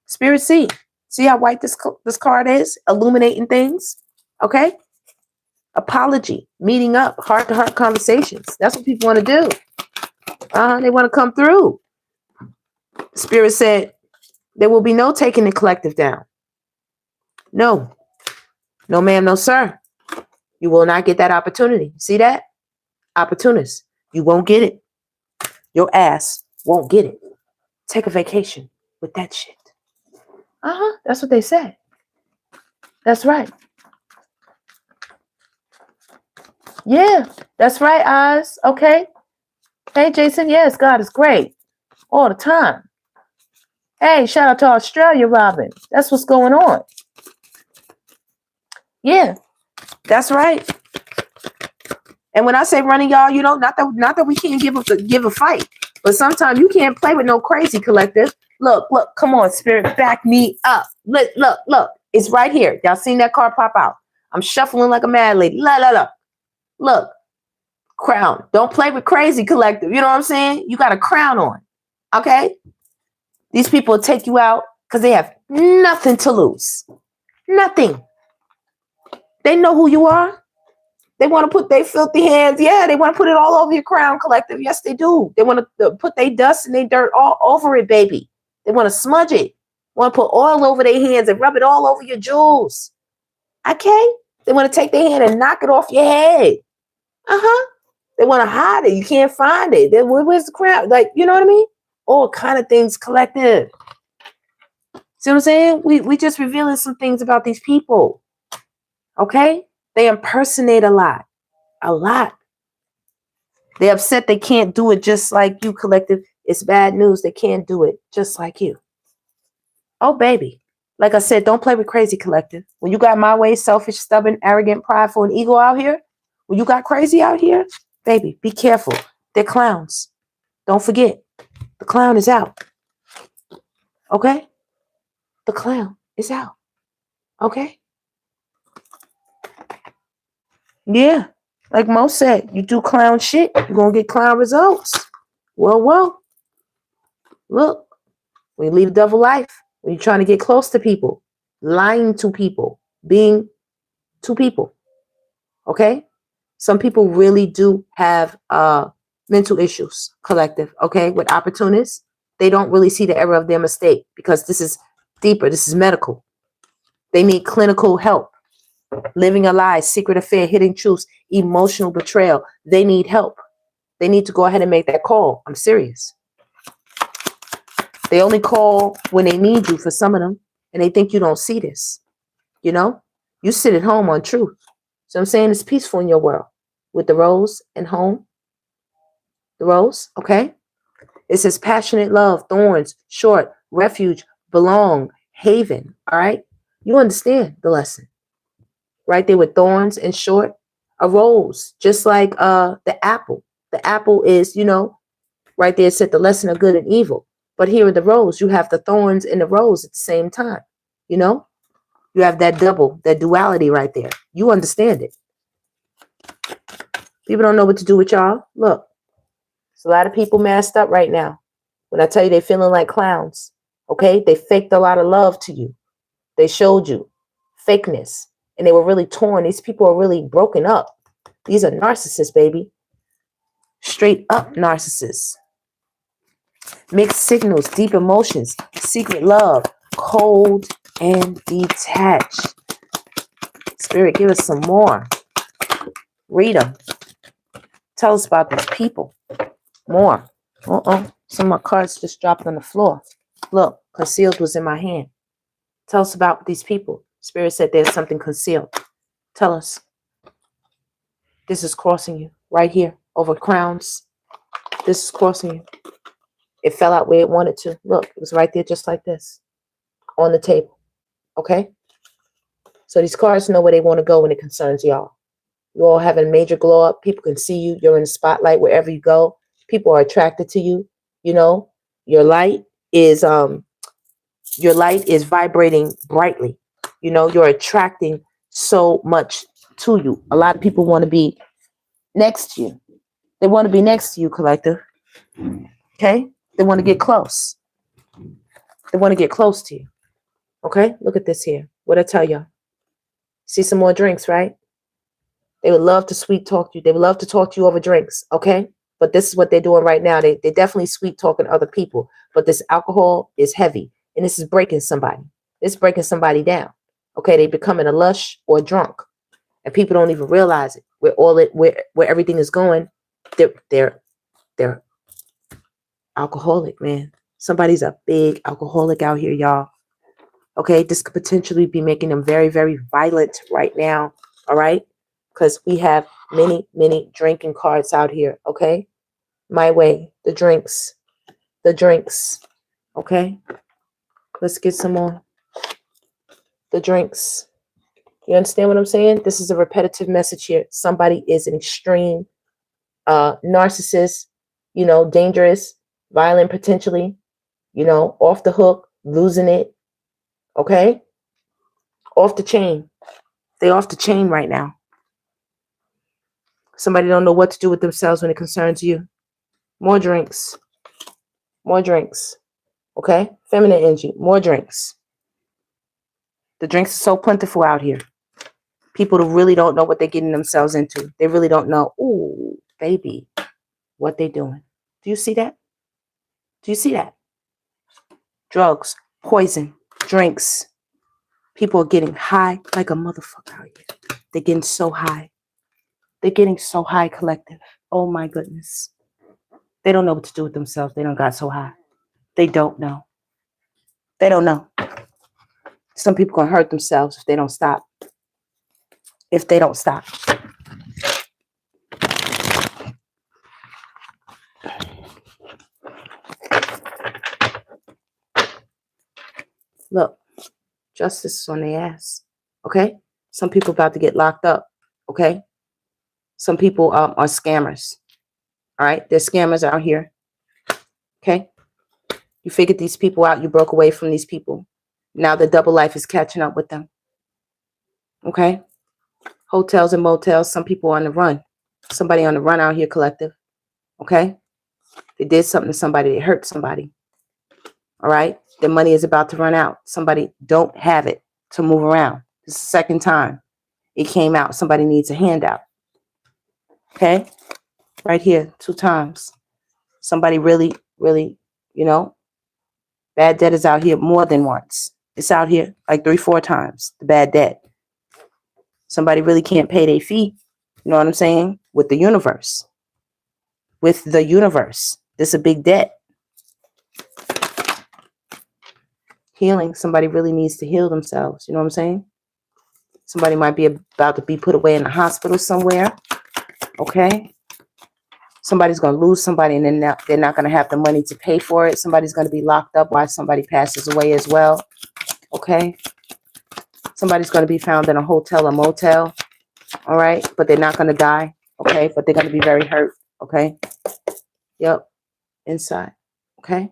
Spirit see. See how white this card is? Illuminating things. Okay? Apology. Meeting up. Heart-to-heart conversations. That's what people want to do. They want to come through. Spirit said, there will be no taking the collective down. No. No, ma'am, no, sir. You will not get that opportunity. See that? Opportunist. You won't get it. Your ass won't get it. Take a vacation with that shit. That's what they said. That's right. Yeah, that's right, Oz. Okay. Hey, Jason. Yes, God is great. All the time. Hey, shout out to Australia, Robin. That's what's going on. Yeah, that's right. And when I say running, y'all, you know, not that we can't give a fight, but sometimes you can't play with no crazy, collective. Look, come on, Spirit, back me up. Look. It's right here. Y'all seen that card pop out? I'm shuffling like a mad lady. Look, crown. Don't play with crazy, collective. You know what I'm saying? You got a crown on. Okay? These people take you out because they have nothing to lose. Nothing. They know who you are. They want to put their filthy hands. Yeah, they want to put it all over your crown, collective. Yes, they do. They want to put their dust and their dirt all over it, baby. They want to smudge it. Want to put oil over their hands and rub it all over your jewels. Okay? They want to take their hand and knock it off your head. They want to hide it. You can't find it. Where's the crown? Like, you know what I mean? All kind of things, collective. See what I'm saying? We just revealing some things about these people. Okay? They impersonate a lot. A lot. They're upset they can't do it just like you, collective. It's bad news. They can't do it just like you. Oh, baby. Like I said, don't play with crazy, collective. When you got my way, selfish, stubborn, arrogant, prideful, and ego out here, when you got crazy out here, baby, be careful. They're clowns. Don't forget, the clown is out. Okay? The clown is out. Okay? Yeah. Like Mo said, you do clown shit, you're going to get clown results. Well. Look, when you leave double life, when you're trying to get close to people, lying to people, being to people. Okay? Some people really do have mental issues, collective, okay? With opportunists, they don't really see the error of their mistake because this is deeper. This is medical. They need clinical help. Living a lie, secret affair, hidden truths, emotional betrayal. They need help. They need to go ahead and make that call. I'm serious. They only call when they need you for some of them, and they think you don't see this. You know? You sit at home on truth. So I'm saying it's peaceful in your world with the rose and home. The rose, okay? It says passionate love, thorns, short, refuge, belong, haven, all right? You understand the lesson. Right there with thorns and short, a rose, just like the apple. The apple is, you know, right there it said the lesson of good and evil. But here in the rose, you have the thorns and the rose at the same time. You know, you have that double, that duality right there. You understand it. People don't know what to do with y'all. Look, there's a lot of people messed up right now. When I tell you they're feeling like clowns, okay? They faked a lot of love to you. They showed you fakeness. And they were really torn. These people are really broken up. These are narcissists, baby. Straight up narcissists. Mixed signals, deep emotions, secret love, cold and detached. Spirit, give us some more. Read them. Tell us about these people. More. Some of my cards just dropped on the floor. Look, concealed was in my hand. Tell us about these people. Spirit said there's something concealed. Tell us. This is crossing you right here over crowns. This is crossing you. It fell out where it wanted to. Look, it was right there just like this on the table. Okay? So these cards know where they want to go when it concerns y'all. You all having a major glow up. People can see you. You're in the spotlight wherever you go. People are attracted to you. You know, your light is vibrating brightly. You know, you're attracting so much to you. A lot of people want to be next to you. They want to be next to you, collective. Okay? They want to get close. They want to get close to you. Okay? Look at this here. What I tell y'all. See some more drinks, right? They would love to sweet talk you. They would love to talk to you over drinks. Okay? But this is what they're doing right now. They definitely sweet talking other people. But this alcohol is heavy. And this is breaking somebody. It's breaking somebody down. Okay? They becoming a lush or a drunk. And people don't even realize it. Where everything is going, they're alcoholic, man. Somebody's a big alcoholic out here, y'all. Okay, this could potentially be making them very, very violent right now. All right, because we have many, many drinking cards out here. Okay, my way, the drinks. Okay, let's get some more. The drinks. You understand what I'm saying? This is a repetitive message here. Somebody is an extreme narcissist, you know, dangerous, violent potentially, you know, off the hook, losing it. Okay? Off the chain. They off the chain right now. Somebody don't know what to do with themselves when it concerns you. More drinks. More drinks. Okay? Feminine energy. More drinks. The drinks are so plentiful out here. People really don't know what they're getting themselves into. They really don't know. Ooh, baby, what they doing. Do you see that? Do you see that? Drugs, poison, drinks. People are getting high like a motherfucker out here. They're getting so high. They're getting so high, collective. Oh my goodness. They don't know what to do with themselves. They don't got so high. They don't know. They don't know. Some people gonna hurt themselves if they don't stop. If they don't stop. Look, justice is on their ass. Okay? Some people about to get locked up. Okay? Some people are scammers. All right? There's scammers out here. Okay? You figured these people out. You broke away from these people. Now the double life is catching up with them. Okay? Hotels and motels. Some people on the run. Somebody on the run out here, collective. Okay? They did something to somebody. They hurt somebody. All right? Their money is about to run out. Somebody don't have it to move around. This is the second time it came out. Somebody needs a handout. Okay? Right here, 2 times. Somebody really, really, you know, bad debt is out here more than once. It's out here like 3, 4 times, the bad debt. Somebody really can't pay their fee. You know what I'm saying? With the universe. With the universe. This is a big debt. Healing. Somebody really needs to heal themselves. You know what I'm saying? Somebody might be about to be put away in the hospital somewhere. Okay? Somebody's going to lose somebody and then they're not going to have the money to pay for it. Somebody's going to be locked up while somebody passes away as well. Okay? Somebody's going to be found in a hotel or motel. All right? But they're not going to die. Okay? But they're going to be very hurt. Okay? Yep. Inside. Okay?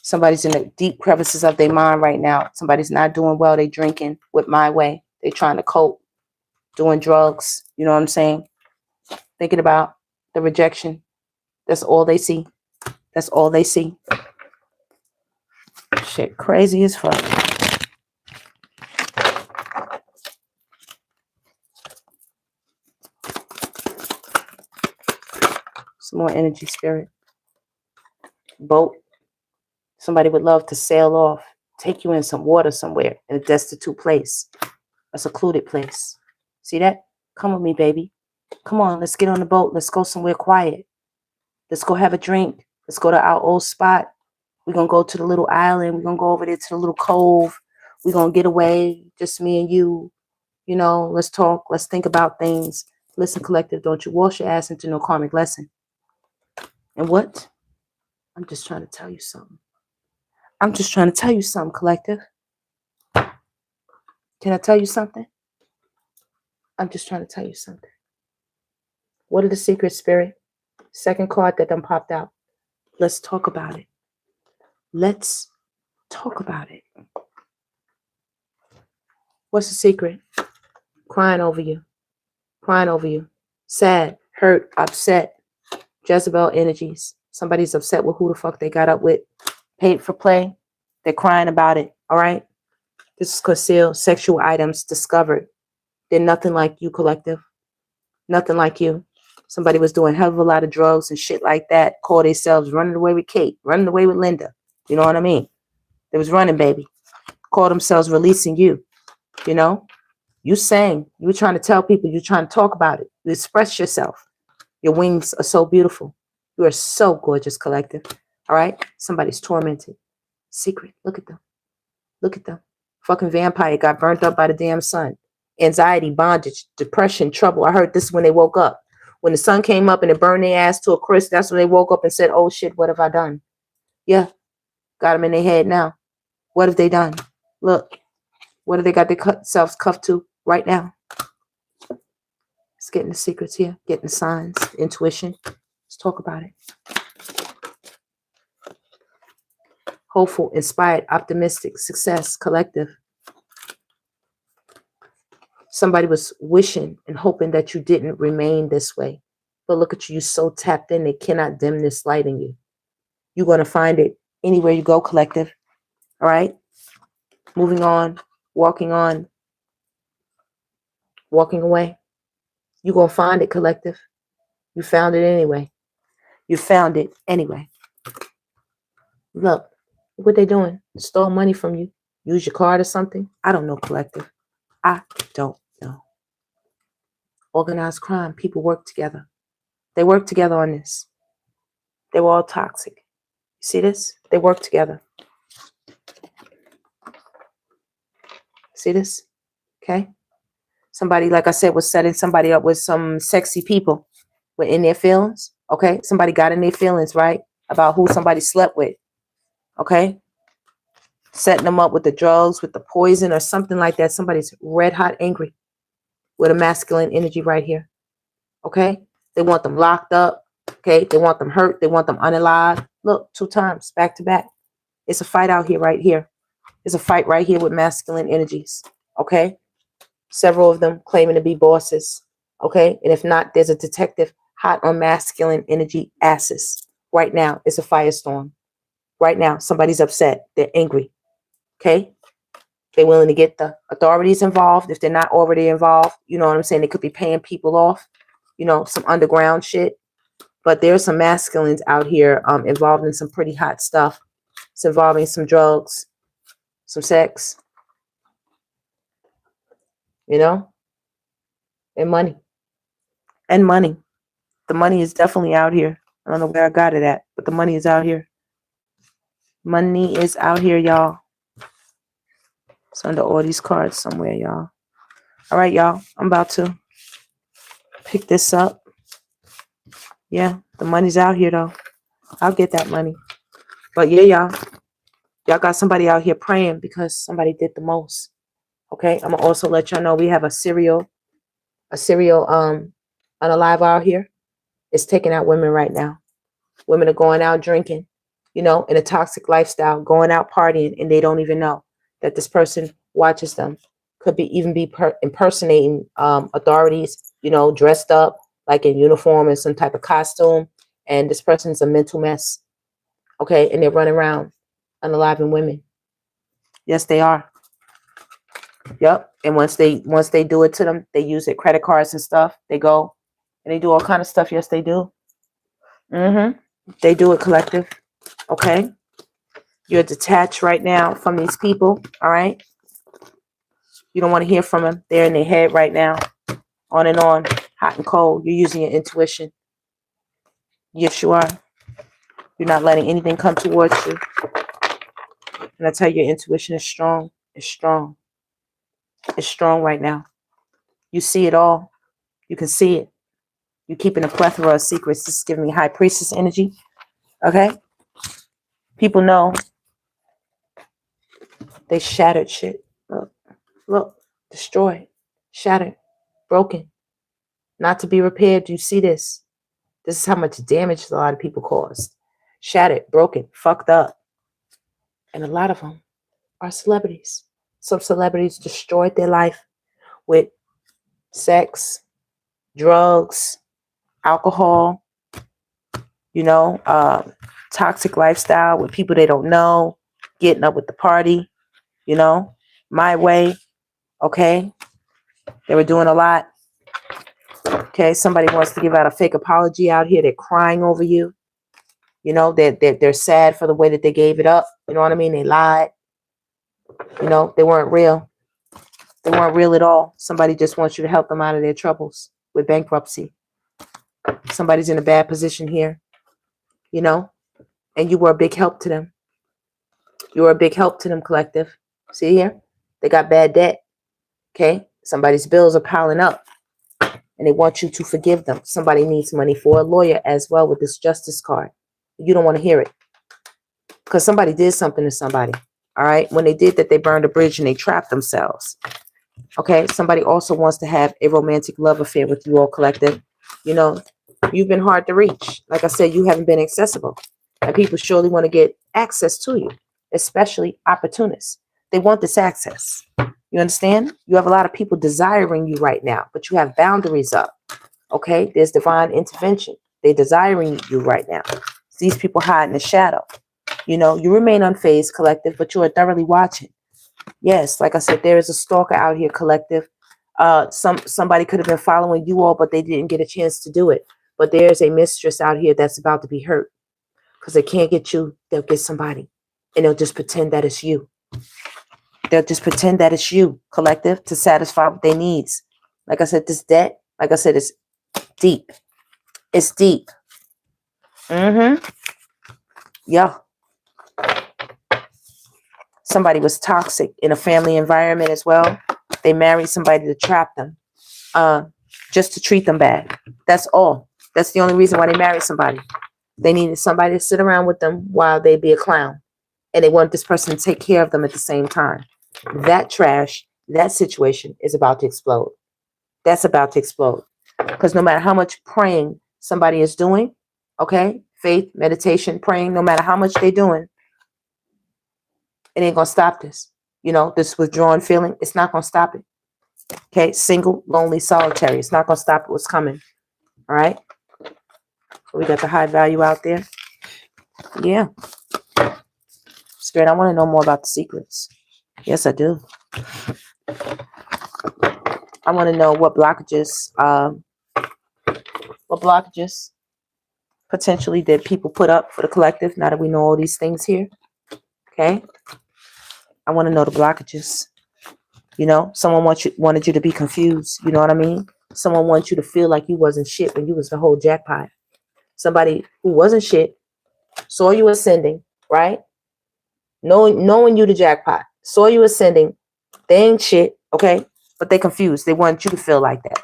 Somebody's in the deep crevices of their mind right now. Somebody's not doing well. They drinking with my way. They trying to cope. Doing drugs. You know what I'm saying? Thinking about the rejection. That's all they see. That's all they see. Shit, crazy as fuck. Some more energy, spirit. Boat. Somebody would love to sail off. Take you in some water somewhere. In a destitute place. A secluded place. See that? Come with me, baby. Come on, let's get on the boat. Let's go somewhere quiet. Let's go have a drink. Let's go to our old spot. We're going to go to the little island. We're going to go over there to the little cove. We're going to get away. Just me and you. You know, let's talk. Let's think about things. Listen, collective, don't you wash your ass into no karmic lesson. And what? I'm just trying to tell you something. I'm just trying to tell you something, collective. Can I tell you something? I'm just trying to tell you something. What are the secrets, Spirit? Second card that done popped out. Let's talk about it. Let's talk about it. What's the secret? Crying over you. Crying over you. Sad, hurt, upset. Jezebel energies. Somebody's upset with who the fuck they got up with. Paid for play. They're crying about it. All right? This is concealed sexual items discovered. They're nothing like you, collective. Nothing like you. Somebody was doing a hell of a lot of drugs and shit like that. Called themselves running away with Kate. Running away with Linda. You know what I mean? They was running, baby. Called themselves releasing you. You know? You sang. You were trying to tell people. You're trying to talk about it. You express yourself. Your wings are so beautiful. You are so gorgeous, collective. All right? Somebody's tormented. Secret. Look at them. Look at them. Fucking vampire got burnt up by the damn sun. Anxiety, bondage, depression, trouble. I heard this when they woke up. When the sun came up and it burned their ass to a crisp, that's when they woke up and said, oh shit, what have I done? Yeah. Got them in their head now. What have they done? Look. What have they got themselves cuffed to right now? It's getting the secrets here. Getting the signs. Intuition. Let's talk about it. Hopeful, inspired, optimistic, success, collective. Somebody was wishing and hoping that you didn't remain this way. But look at you, you're so tapped in, they cannot dim this light in you. You're going to find it anywhere you go, collective. All right? Moving on, walking away. You're going to find it, collective. You found it anyway. You found it anyway. Look what they doing. Stole money from you. Use your card or something. I don't know, collective. I don't know. Organized crime. People work together. They work together on this. They were all toxic. You see this? They work together. See this? Okay. Somebody, like I said, was setting somebody up with some sexy people. Were in their feelings. Okay. Somebody got in their feelings, right? About who somebody slept with. Okay. Setting them up with the drugs, with the poison or something like that. Somebody's red hot angry with a masculine energy right here. Okay. They want them locked up. Okay. They want them hurt. They want them unalive. Look, 2 times back to back. It's a fight out here, right here. There's a fight right here with masculine energies. Okay. Several of them claiming to be bosses. Okay. And if not, there's a detective hot on masculine energy asses. Right now, it's a firestorm. Right now, somebody's upset. They're angry. Okay. They're willing to get the authorities involved. If they're not already involved, you know what I'm saying? They could be paying people off, you know, some underground shit. But there's some masculines out here involved in some pretty hot stuff. It's involving some drugs, some sex, you know, and money. And money. The money is definitely out here. I don't know where I got it at, but the money is out here. Money is out here, y'all. It's under all these cards somewhere, y'all. All right, y'all. I'm about to pick this up. Yeah, the money's out here, though. I'll get that money. But yeah, y'all. Y'all got somebody out here praying because somebody did the most. Okay, I'm gonna also let y'all know we have a serial unalive out here. It's taking out women right now. Women are going out drinking, you know, in a toxic lifestyle, going out partying, and they don't even know that this person watches them. Could be impersonating authorities, you know, dressed up like in uniform and some type of costume, and this person's a mental mess. Okay, and they're running around unaliving women. Yes, they are. Yep. And once they do it to them, they use their credit cards and stuff. They go and they do all kind of stuff. Yes, they do. They do it, collective. Okay. You're detached right now from these people. All right. You don't want to hear from them. They're in their head right now. On and on. Hot and cold. You're using your intuition. Yes, you are. You're not letting anything come towards you. And I tell you, your intuition is strong. It's strong. It's strong right now. You see it all. You can see it. You're keeping a plethora of secrets. This is giving me high priestess energy. Okay? People know they shattered shit. Look. Destroyed. Shattered. Broken. Not to be repaired. Do you see this? This is how much damage a lot of people caused. Shattered. Broken. Fucked up. And a lot of them are celebrities. Some celebrities destroyed their life with sex, drugs, alcohol, toxic lifestyle with people they don't know, getting up with the party, my way. Okay. They were doing a lot. Okay. Somebody wants to give out a fake apology out here. They're crying over you. They're sad for the way that they gave it up. You know what I mean? They lied. They weren't real. They weren't real at all. Somebody just wants you to help them out of their troubles with bankruptcy. Somebody's in a bad position here, and you were a big help to them. You were a big help to them, collective. See here? They got bad debt. Okay? Somebody's bills are piling up, and they want you to forgive them. Somebody needs money for a lawyer as well with this justice card. You don't want to hear it because somebody did something to somebody. All right? When they did that, they burned a bridge and they trapped themselves. Okay? Somebody also wants to have a romantic love affair with you all, collective. You've been hard to reach. Like I said, you haven't been accessible. And people surely want to get access to you, especially opportunists. They want this access. You understand? You have a lot of people desiring you right now, but you have boundaries up. Okay? There's divine intervention. They're desiring you right now. These people hide in the shadow. You remain unfazed, collective, but you are thoroughly watching. Yes, like I said, there is a stalker out here, collective. Somebody could have been following you all, but they didn't get a chance to do it. But there's a mistress out here that's about to be hurt because they can't get you. They'll get somebody, and they'll just pretend that it's you. They'll just pretend that it's you, collective, to satisfy what their needs. Like I said, this debt, like I said, it's deep. It's deep. Yeah. Somebody was toxic in a family environment as well. They married somebody to trap them, just to treat them bad. That's all. That's the only reason why they married somebody. They needed somebody to sit around with them while they be a clown. And they want this person to take care of them at the same time. That trash, that situation is about to explode. That's about to explode. Because no matter how much praying somebody is doing, okay, faith, meditation, praying, no matter how much they're doing, it ain't going to stop this. This withdrawn feeling, it's not going to stop it. Okay, single, lonely, solitary. It's not going to stop what's coming. All right. So we got the high value out there. Yeah. Spirit, I want to know more about the secrets. Yes, I do. I want to know what blockages potentially did people put up for the collective now that we know all these things here. Okay. I want to know the blockages. Someone wanted you to be confused. You know what I mean? Someone wants you to feel like you wasn't shit when you was the whole jackpot. Somebody who wasn't shit saw you ascending, right? Knowing you the jackpot, saw you ascending. They ain't shit, okay? But they confused. They want you to feel like that.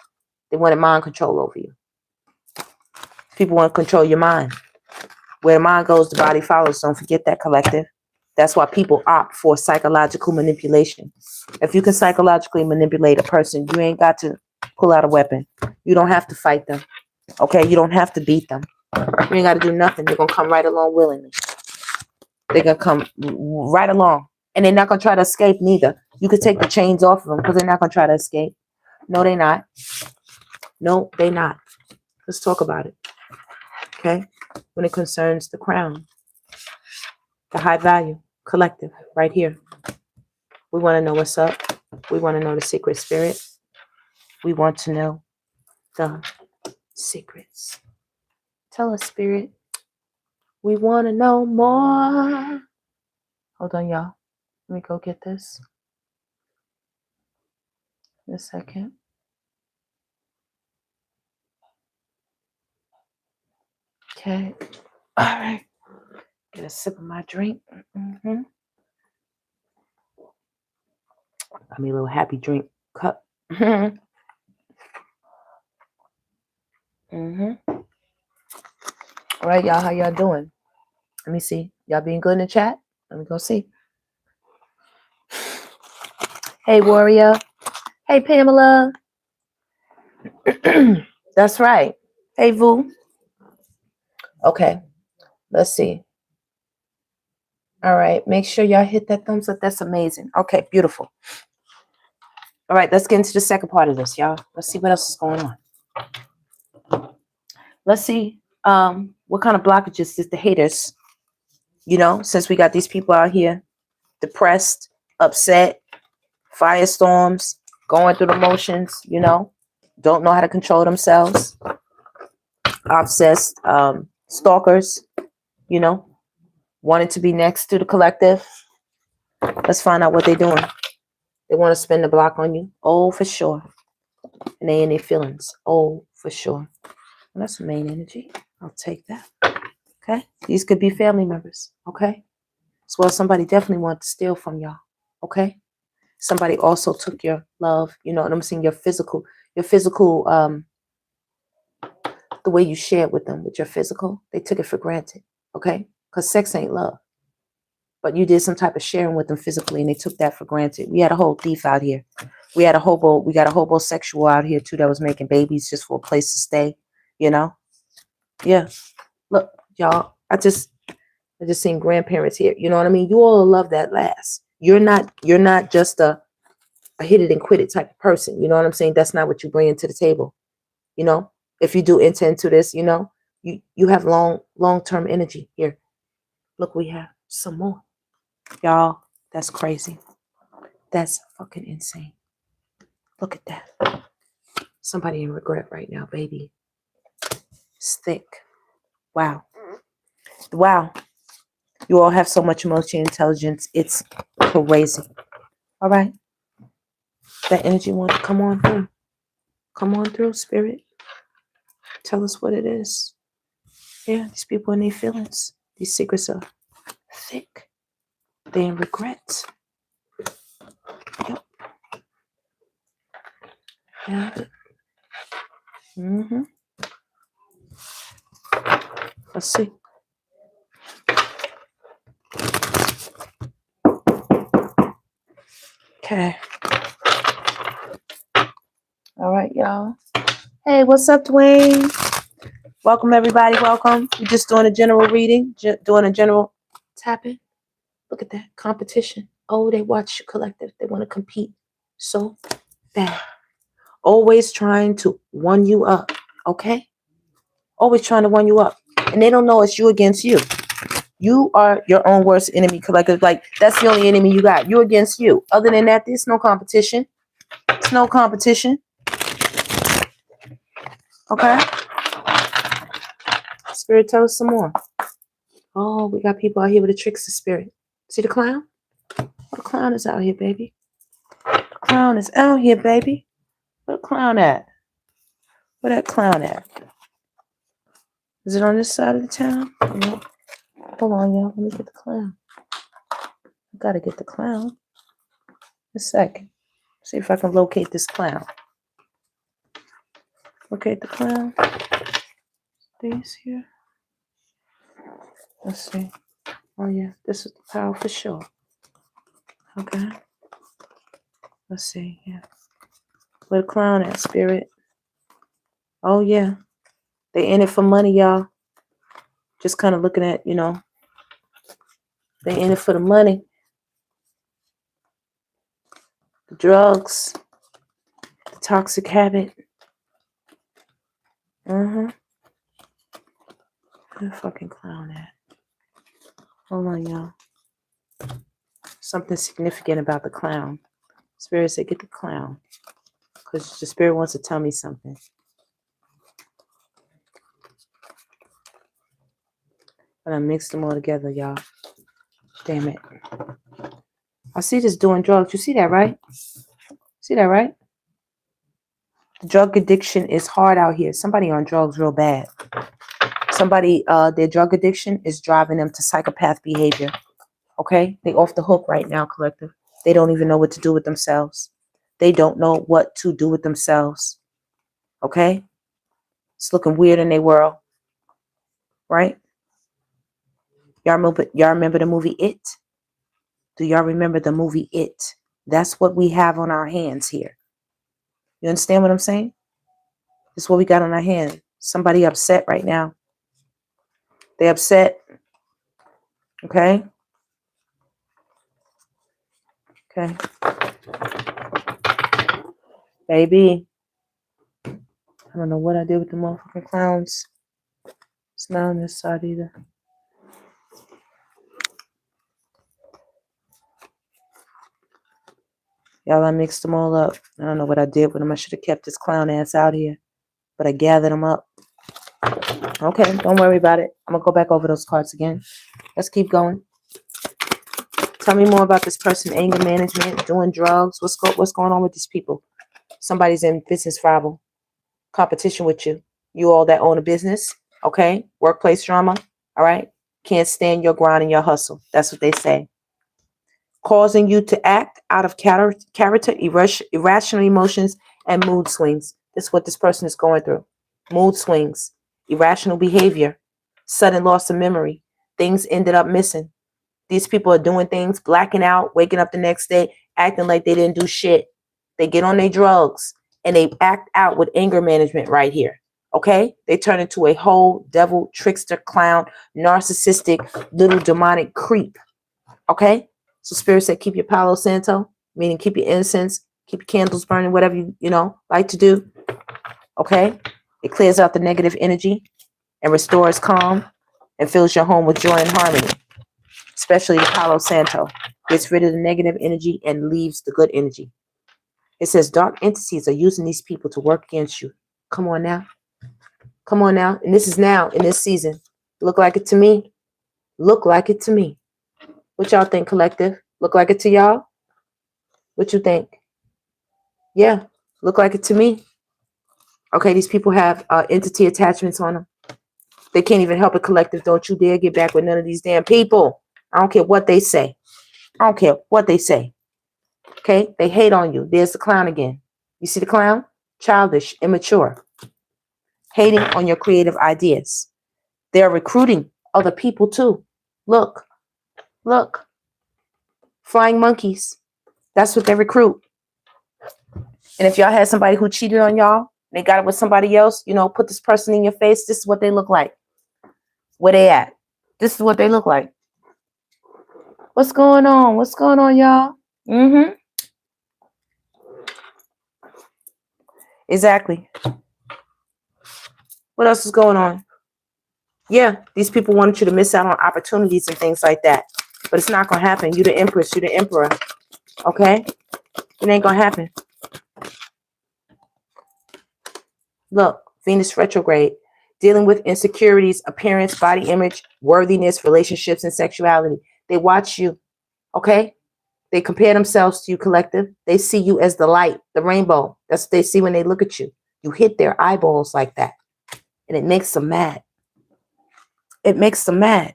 They wanted mind control over you. People want to control your mind. Where the mind goes, the body follows. Don't forget that, collective. That's why people opt for psychological manipulation. If you can psychologically manipulate a person, you ain't got to pull out a weapon. You don't have to fight them. Okay? You don't have to beat them. You ain't got to do nothing. They're going to come right along willingly. They're going to come right along. And they're not going to try to escape neither. You could take the chains off of them because they're not going to try to escape. No, they're not. No, they're not. Let's talk about it. Okay? When it concerns the crown, the high value collective right here. We want to know what's up. We want to know the secret, spirit. We want to know the secrets. Tell us, spirit. We want to know more. Hold on, y'all. Let me go get this. In a second. Okay. All right. Get a sip of my drink. Got me a little happy drink cup. All right, y'all. How y'all doing? Let me see. Y'all being good in the chat? Let me go see. Hey, Warrior. Hey, Pamela. That's right. Hey, Vu. Okay. Let's see. All right. Make sure y'all hit that thumbs up. That's amazing. Okay. Beautiful. All right. Let's get into the second part of this, y'all. Let's see what else is going on. Let's see what kind of blockages is the haters, since we got these people out here depressed, upset, firestorms, going through the motions, don't know how to control themselves, obsessed, stalkers, wanting to be next to the collective. Let's find out what they're doing. They want to spin the block on you. Oh, for sure. And they in their feelings. Oh, for sure. Well, that's the main energy. I'll take that. Okay. These could be family members. Okay. As well, somebody definitely wanted to steal from y'all. Okay. Somebody also took your love. You know what I'm saying? Your physical, the way you shared with them, with your physical, they took it for granted. Okay. Because sex ain't love. But you did some type of sharing with them physically, and they took that for granted. We had a whole thief out here. We got a homosexual out here too that was making babies just for a place to stay. Yeah. Look, y'all. I just seen grandparents here. You know what I mean? You all love that last. You're not just a hit it and quit it type of person. You know what I'm saying? That's not what you bring to the table. If you do enter into this, you have long-term energy here. Look, we have some more. Y'all, that's crazy. That's fucking insane. Look at that. Somebody in regret right now, baby. It's thick. Wow. Wow. You all have so much emotional intelligence. It's crazy. All right. That energy wants to come on through. Come on through, spirit. Tell us what it is. Yeah, these people in their feelings. These secrets are thick. They're in regret. Yep. Yeah. Let's see. Okay. All right, y'all. Hey, what's up, Dwayne? Welcome, everybody. Welcome. We're just doing a general reading, doing a general tapping. Look at that competition. Oh, they watch your collective. They want to compete so bad. Always trying to one you up. Okay? Always trying to one you up. And they don't know it's you against you. You are your own worst enemy collective. Like, that's the only enemy you got. You against you. Other than that, there's no competition. It's no competition. Okay? Spirit, tell us some more. Oh, we got people out here with a trickster spirit. See the clown? Oh, the clown is out here, baby. The clown is out here, baby. Where the clown at? Where that clown at? Is it on this side of the town? No. Hold on, y'all. Let me get the clown. I gotta get the clown. A second. See if I can locate this clown. Locate the clown. These here. Let's see. Oh yeah, this is the power for sure. Okay. Let's see. Yeah. Where the clown at, spirit? Oh yeah. They in it for money, y'all. Just kind of looking at, they in it for the money. The drugs. The toxic habit. Where the fucking clown at? Hold on, y'all. Something significant about the clown. Spirit said, get the clown. Because the spirit wants to tell me something. But I mixed them all together, y'all. Damn it. I see this doing drugs. You see that, right? See that, right? The drug addiction is hard out here. Somebody on drugs real bad. Somebody, their drug addiction is driving them to psychopath behavior. Okay? They off the hook right now, collective. They don't even know what to do with themselves. They don't know what to do with themselves. Okay? It's looking weird in their world, right? Y'all remember the movie It? Do y'all remember the movie It? That's what we have on our hands here. You understand what I'm saying? This is what we got on our hand. Somebody upset right now. They upset. Okay? Okay. Baby. I don't know what I did with the motherfucking clowns. It's not on this side either. Y'all, I mixed them all up. I don't know what I did with them. I should have kept this clown ass out here. But I gathered them up. Okay, don't worry about it. I'm going to go back over those cards again. Let's keep going. Tell me more about this person. Anger management, doing drugs. What's going on with these people? Somebody's in business rival. Competition with you. You all that own a business. Okay? Workplace drama. All right? Can't stand your grind and your hustle. That's what they say. Causing you to act out of character, irrational emotions, and mood swings. This is what this person is going through. Mood swings, irrational behavior, sudden loss of memory. Things ended up missing. These people are doing things, blacking out, waking up the next day, acting like they didn't do shit. They get on their drugs and they act out with anger management right here. Okay? They turn into a whole devil, trickster, clown, narcissistic, little demonic creep. Okay? So Spirit said, keep your Palo Santo, meaning keep your incense, keep your candles burning, whatever you like to do. Okay? It clears out the negative energy and restores calm and fills your home with joy and harmony. Especially the Palo Santo. Gets rid of the negative energy and leaves the good energy. It says dark entities are using these people to work against you. Come on now. Come on now. And this is now in this season. Look like it to me. Look like it to me. What y'all think, collective? Look like it to y'all? What you think? Yeah, look like it to me. Okay, these people have entity attachments on them. They can't even help it, collective. Don't you dare get back with none of these damn people. I don't care what they say. I don't care what they say. Okay, they hate on you. There's the clown again. You see the clown? Childish, immature. Hating on your creative ideas. They're recruiting other people too. Look. Look. Flying monkeys. That's what they recruit. And if y'all had somebody who cheated on y'all, they got it with somebody else, put this person in your face. This is what they look like. Where they at? This is what they look like. What's going on? What's going on, y'all? Mm-hmm. Exactly. What else is going on? Yeah, these people wanted you to miss out on opportunities and things like that. But it's not going to happen. You're the empress. You're the emperor. Okay? It ain't going to happen. Look, Venus retrograde. Dealing with insecurities, appearance, body image, worthiness, relationships, and sexuality. They watch you. Okay? They compare themselves to you, collective. They see you as the light, the rainbow. That's what they see when they look at you. You hit their eyeballs like that. And it makes them mad. It makes them mad.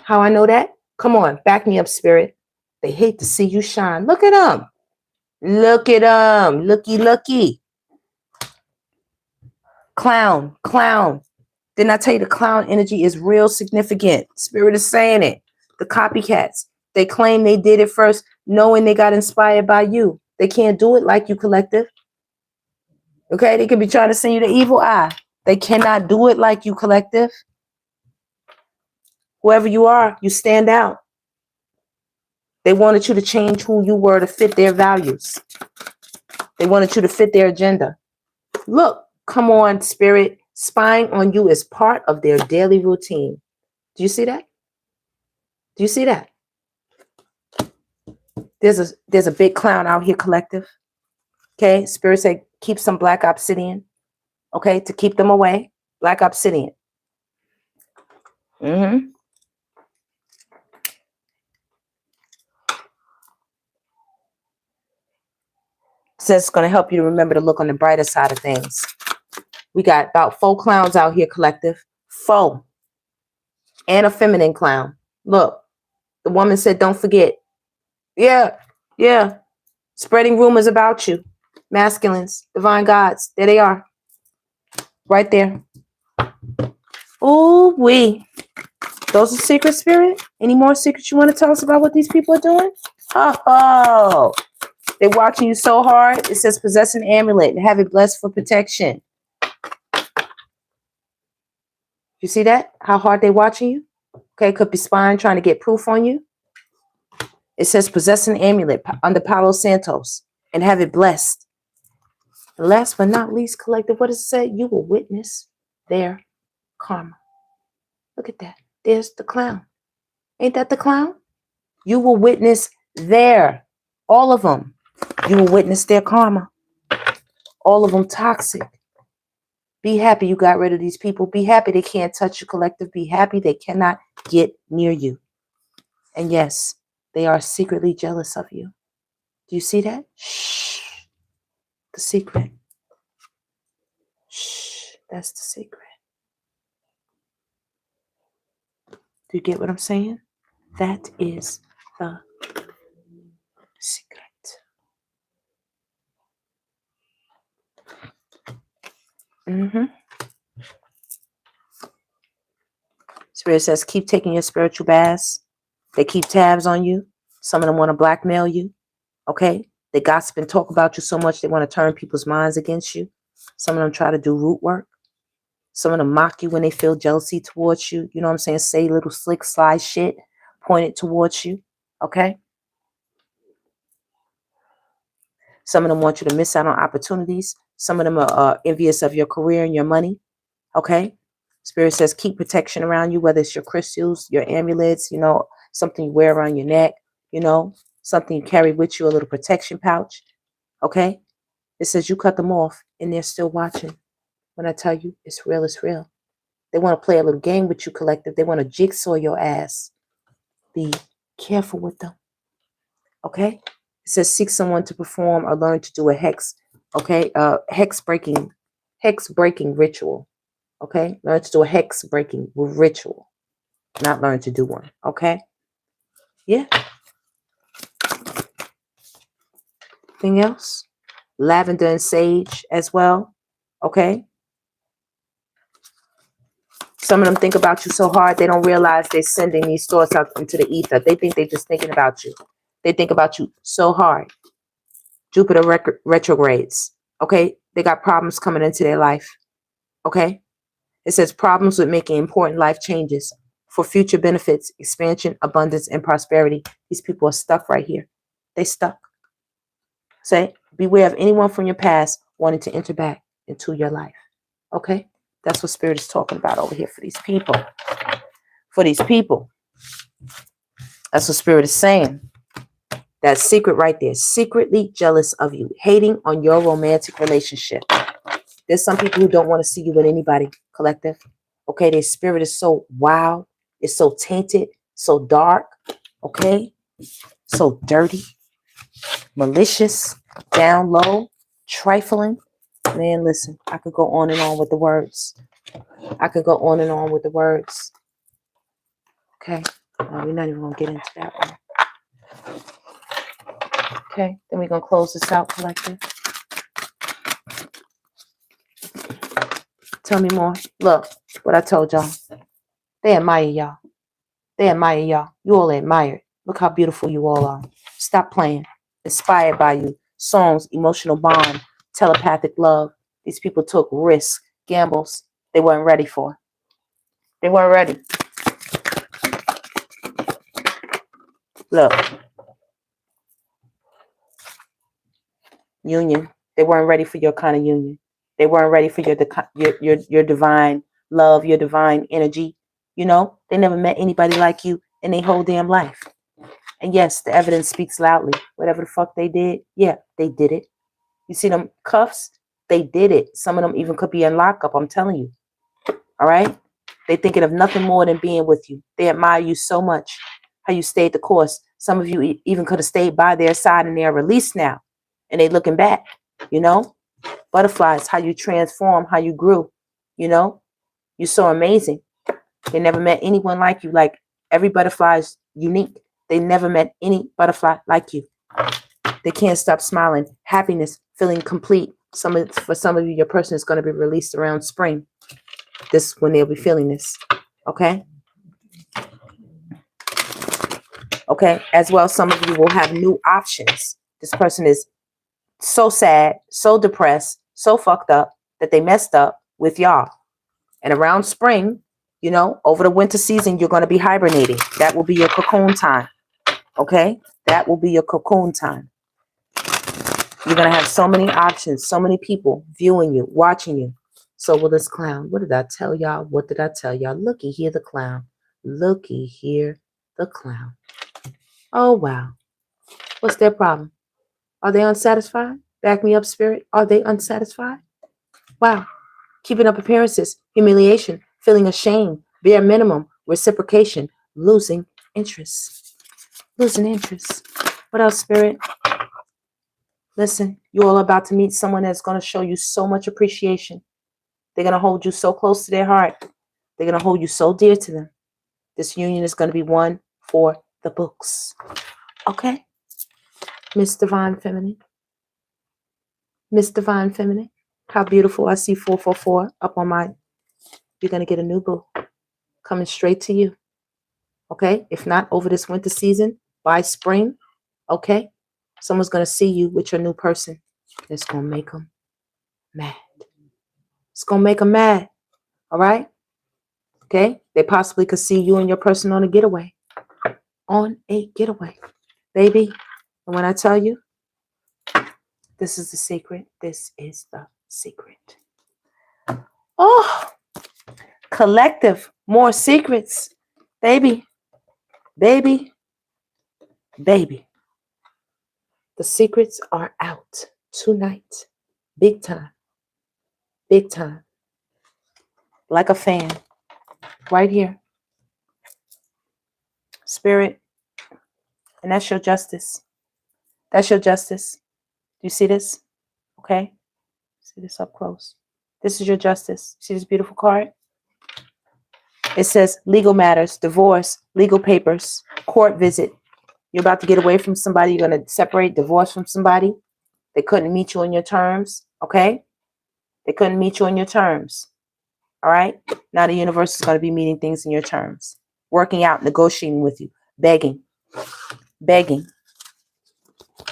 How I know that? Come on, back me up, Spirit. They hate to see you shine. Look at them. Look at them. Looky, looky. Clown, clown. Didn't I tell you the clown energy is real significant? Spirit is saying it. The copycats. They claim they did it first, knowing they got inspired by you. They can't do it like you, collective. Okay? They could be trying to send you the evil eye. They cannot do it like you, collective. Whoever you are, you stand out. They wanted you to change who you were to fit their values. They wanted you to fit their agenda. Look, come on, Spirit. Spying on you is part of their daily routine. Do you see that? Do you see that? There's a big clown out here, collective. Okay, Spirit said keep some black obsidian. Okay, to keep them away. Black obsidian. Mm-hmm. Says it's going to help you to remember to look on the brighter side of things. We got about 4 clowns out here, collective. 4. And a feminine clown. Look, the woman said, don't forget. Yeah, yeah. Spreading rumors about you. Masculines, divine gods. There they are. Right there. Ooh, wee. Those are secret, Spirit? Any more secrets you want to tell us about what these people are doing? Oh, they're watching you so hard. It says possess an amulet and have it blessed for protection. You see that? How hard they're watching you? Okay, could be spying, trying to get proof on you. It says possess an amulet under Palo Santos and have it blessed. And last but not least, collective, what does it say? You will witness their karma. Look at that. There's the clown. Ain't that the clown? You will witness their, all of them. You will witness their karma. All of them toxic. Be happy you got rid of these people. Be happy they can't touch you, collective. Be happy they cannot get near you. And yes, they are secretly jealous of you. Do you see that? Shh. The secret. Shh. That's the secret. Do you get what I'm saying? That is the secret. Spirit says, keep taking your spiritual baths. They keep tabs on you. Some of them want to blackmail you. Okay? They gossip and talk about you so much they want to turn people's minds against you. Some of them try to do root work. Some of them mock you when they feel jealousy towards you. You know what I'm saying? Say little slick, sly shit pointed towards you. Okay? Some of them want you to miss out on opportunities. Some of them are envious of your career and your money. Okay? Spirit says keep protection around you, whether it's your crystals, your amulets, you know, something you wear around your neck, you know, something you carry with you, a little protection pouch. Okay? It says you cut them off and they're still watching. When I tell you it's real, it's real. They want to play a little game with you, collective. They want to jigsaw your ass. Be careful with them. Okay? It says seek someone to perform or learn to do a hex. Okay? Hex breaking ritual. Okay? Learn to do a hex breaking ritual. Not learn to do one. Okay? Yeah. Anything else? Lavender and sage as well. Okay? Some of them think about you so hard they don't realize they're sending these thoughts out into the ether. They think they're just thinking about you. They think about you so hard. Jupiter retrogrades. Okay? They got problems coming into their life. Okay? It says problems with making important life changes for future benefits, expansion, abundance, and prosperity. These people are stuck right here. They stuck. Say, beware of anyone from your past wanting to enter back into your life. Okay? That's what Spirit is talking about over here for these people. For these people. That's what Spirit is saying. That secret right there. Secretly jealous of you. Hating on your romantic relationship. There's some people who don't want to see you with anybody, collective. Okay? Their spirit is so wild. It's so tainted. So dark. Okay? So dirty. Malicious. Down low. Trifling. Man, listen, I could go on and on with the words. I could go on and on with the words. Okay. We're not even going to get into that one. Okay. Then we're going to close this out, collective. Tell me more. Look, what I told y'all. They admire y'all. They admire y'all. You all admire it. Look how beautiful you all are. Stop playing. Inspired by you. Songs, emotional bond, telepathic love. These people took risks, gambles they weren't ready for. They weren't ready. Look. Union. They weren't ready for your kind of union. They weren't ready for your divine love, your divine energy. You know, they never met anybody like you in their whole damn life. And yes, the evidence speaks loudly. Whatever the fuck they did, yeah, they did it. You see them cuffs? They did it. Some of them even could be in lockup, I'm telling you. All right? They thinking of nothing more than being with you. They admire you so much. How you stayed the course. Some of you even could have stayed by their side and they're released now. And they looking back, you know? Butterflies, how you transform, how you grew, you know? You're so amazing. They never met anyone like you. Like, every butterfly is unique. They never met any butterfly like you. They can't stop smiling. Happiness, feeling complete, For some of you, your person is going to be released around spring. This when they'll be feeling this. Okay. Okay. As well, some of you will have new options. This person is so sad, so depressed, so fucked up that they messed up with y'all. And around spring, you know, over the winter season, you're going to be hibernating. That will be your cocoon time. Okay? That will be your cocoon time. You're going to have so many options, so many people viewing you, watching you. So will this clown. What did I tell y'all? What did I tell y'all? Looky here, the clown. Looky here, the clown. Oh, wow. What's their problem? Are they unsatisfied? Back me up, spirit. Are they unsatisfied? Wow. Keeping up appearances, humiliation, feeling ashamed, bare minimum, reciprocation, losing interest. Losing interest. What else, spirit? Listen, you're all about to meet someone that's going to show you so much appreciation. They're going to hold you so close to their heart. They're going to hold you so dear to them. This union is going to be one for the books. Okay? Miss Divine Feminine. Miss Divine Feminine. How beautiful. I see 444 up on my. You're going to get a new boo. Coming straight to you. Okay? If not over this winter season, by spring. Okay? Someone's going to see you with your new person. It's going to make them mad. It's going to make them mad. All right? Okay? They possibly could see you and your person on a getaway. On a getaway. Baby. And when I tell you, this is the secret. This is the secret. Oh, collective. More secrets. Baby. Baby. Baby. The secrets are out tonight. Big time. Big time. Like a fan. Right here. Spirit. And that's your justice. That's your justice. Do you see this? Okay. See this up close. This is your justice. See this beautiful card? It says legal matters, divorce, legal papers, court visit. You're about to get away from somebody. You're going to separate, divorce from somebody. They couldn't meet you on your terms. Okay? They couldn't meet you on your terms. All right? Now the universe is going to be meeting things in your terms. Working out, negotiating with you, begging. Begging.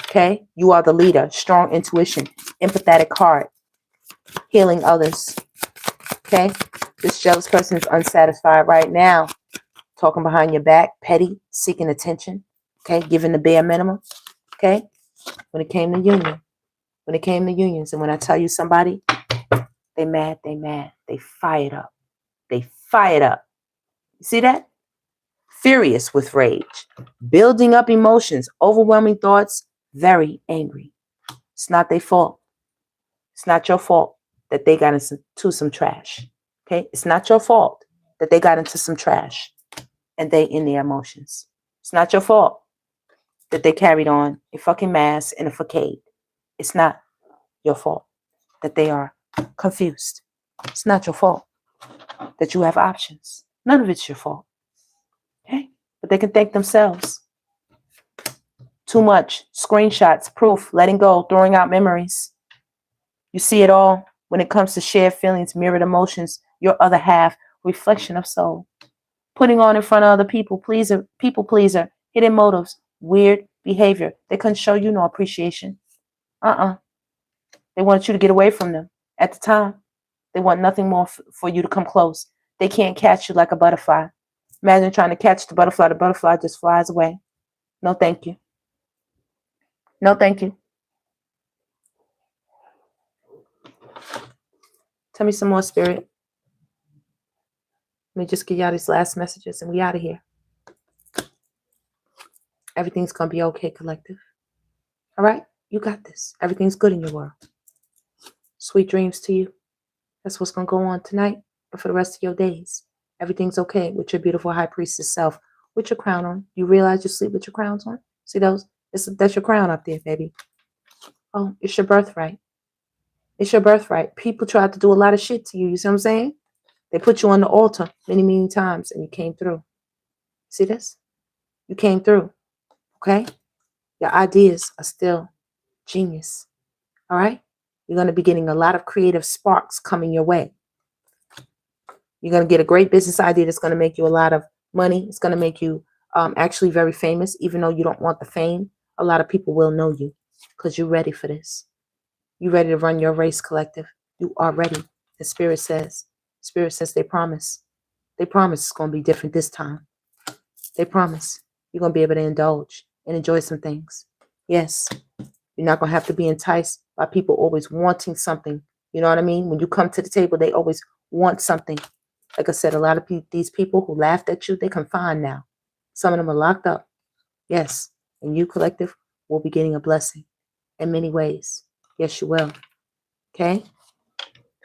Okay? You are the leader. Strong intuition. Empathetic heart. Healing others. Okay? This jealous person is unsatisfied right now. Talking behind your back. Petty. Seeking attention. Okay? Giving the bare minimum. Okay? When it came to union. When it came to unions. And when I tell you somebody, they mad. They mad. They fired up. They fired up. You see that? Furious with rage. Building up emotions. Overwhelming thoughts. Very angry. It's not their fault. It's not your fault that they got into some trash. Okay? It's not your fault that they got into some trash and they in their emotions. It's not your fault that they carried on a fucking mask and a facade. It's not your fault that they are confused. It's not your fault that you have options. None of it's your fault. Okay? But they can thank themselves. Too much. Screenshots, proof, letting go, throwing out memories. You see it all when it comes to shared feelings, mirrored emotions, your other half, reflection of soul. Putting on in front of other people pleaser, hidden motives, weird behavior. They couldn't show you no appreciation. They wanted you to get away from them. At the time, they want nothing more for you to come close. They can't catch you like a butterfly. Imagine trying to catch the butterfly just flies away. No, thank you. No, thank you. Tell me some more, spirit. Let me just give y'all these last messages and we out of here. Everything's going to be okay, collective. All right? You got this. Everything's good in your world. Sweet dreams to you. That's what's going to go on tonight and for the rest of your days. Everything's okay with your beautiful high priestess self. With your crown on. You realize you sleep with your crowns on? See those? That's your crown up there, baby. Oh, it's your birthright. It's your birthright. People tried to do a lot of shit to you. You see what I'm saying? They put you on the altar many, many times and you came through. See this? You came through. Okay? Your ideas are still genius. All right? You're going to be getting a lot of creative sparks coming your way. You're going to get a great business idea that's going to make you a lot of money. It's going to make you actually very famous. Even though you don't want the fame, a lot of people will know you because you're ready for this. You're ready to run your race, collective. You are ready. The Spirit says they promise. They promise it's going to be different this time. They promise you're going to be able to indulge and enjoy some things. Yes, you're not going to have to be enticed by people always wanting something. You know what I mean? When you come to the table, they always want something. Like I said, a lot of these people who laughed at you, they confined now. Some of them are locked up. Yes, and you, collective, will be getting a blessing in many ways. Yes, you will. Okay?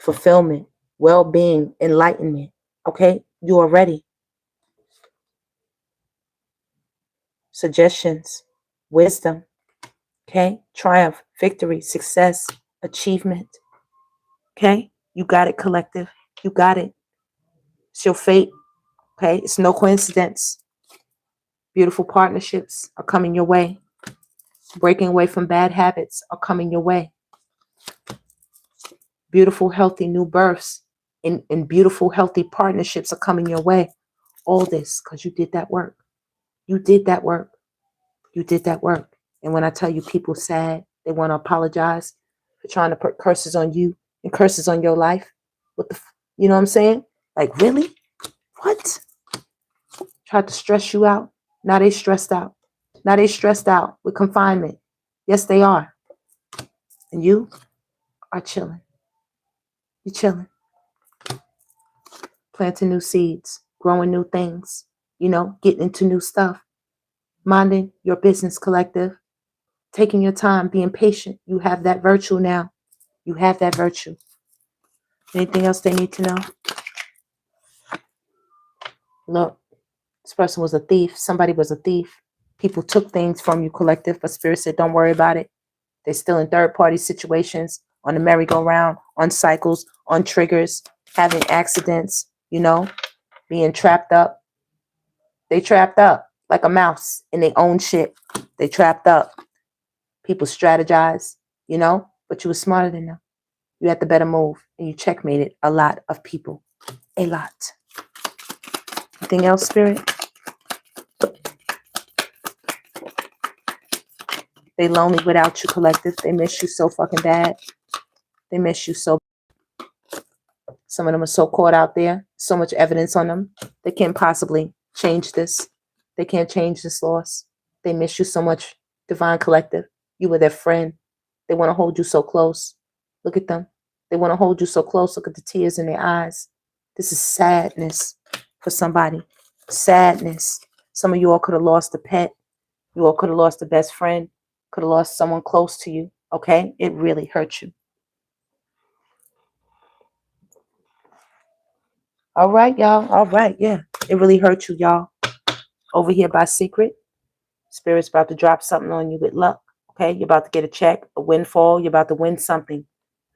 Fulfillment, well-being, enlightenment. Okay? You are ready. Suggestions, wisdom. Okay? Triumph, victory, success, achievement. Okay? You got it, collective. You got it. It's your fate. Okay? It's no coincidence. Beautiful partnerships are coming your way. Breaking away from bad habits are coming your way. Beautiful, healthy new births and beautiful, healthy partnerships are coming your way. All this because you did that work. You did that work. You did that work. And when I tell you people sad, they want to apologize for trying to put curses on you and curses on your life. What the, you know what I'm saying? Like, really? What? Tried to stress you out. Now they stressed out. Now they stressed out with confinement. Yes, they are. And you are chilling. You're chilling. Planting new seeds, growing new things, you know, getting into new stuff. Minding your business, collective. Taking your time, being patient. You have that virtue now. You have that virtue. Anything else they need to know? Look, this person was a thief. Somebody was a thief. People took things from you, collective, but Spirit said, don't worry about it. They're still in third-party situations, on the merry-go-round, on cycles, on triggers, having accidents, you know, being trapped up. They trapped up like a mouse in their own shit. They trapped up. People strategize, you know, but you were smarter than them. You had the better move, and you checkmated a lot of people. A lot. Anything else, Spirit? They lonely without you, collective. They miss you so fucking bad. They miss you so. Some of them are so caught out there. So much evidence on them. They can't possibly change this. They can't change this loss. They miss you so much, divine collective. You were their friend. They want to hold you so close. Look at them. They want to hold you so close. Look at the tears in their eyes. This is sadness for somebody. Sadness. Some of you all could have lost a pet. You all could have lost a best friend. Could have lost someone close to you. Okay? It really hurt you. All right, y'all. All right. Yeah. It really hurt you, y'all. Over here by Secret. Spirit's about to drop something on you with luck. Okay? You're about to get a check, a windfall. You're about to win something.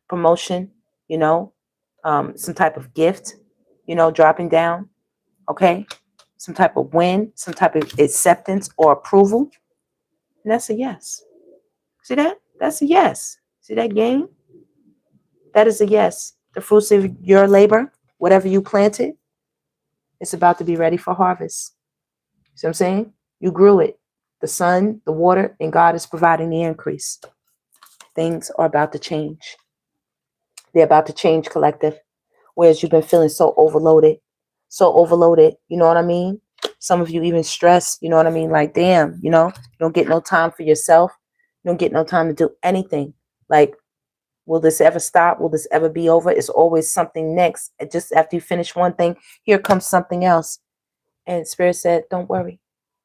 Promotion, you know, some type of gift, you know, dropping down. Okay? Some type of win, some type of acceptance or approval. And that's a yes. See that? That's a yes. See that game? That is a yes. The fruits of your labor, whatever you planted, it's about to be ready for harvest. See what I'm saying? You grew it. The sun, the water, and God is providing the increase. Things are about to change. They're about to change, collective. Whereas you've been feeling so overloaded. You know what I mean? Some of you even stressed, you know what I mean? Like, damn, you know, you don't get no time for yourself. You don't get no time to do anything. Like, will this ever stop? Will this ever be over? It's always something next. And just after you finish one thing, here comes something else. And Spirit said, don't worry.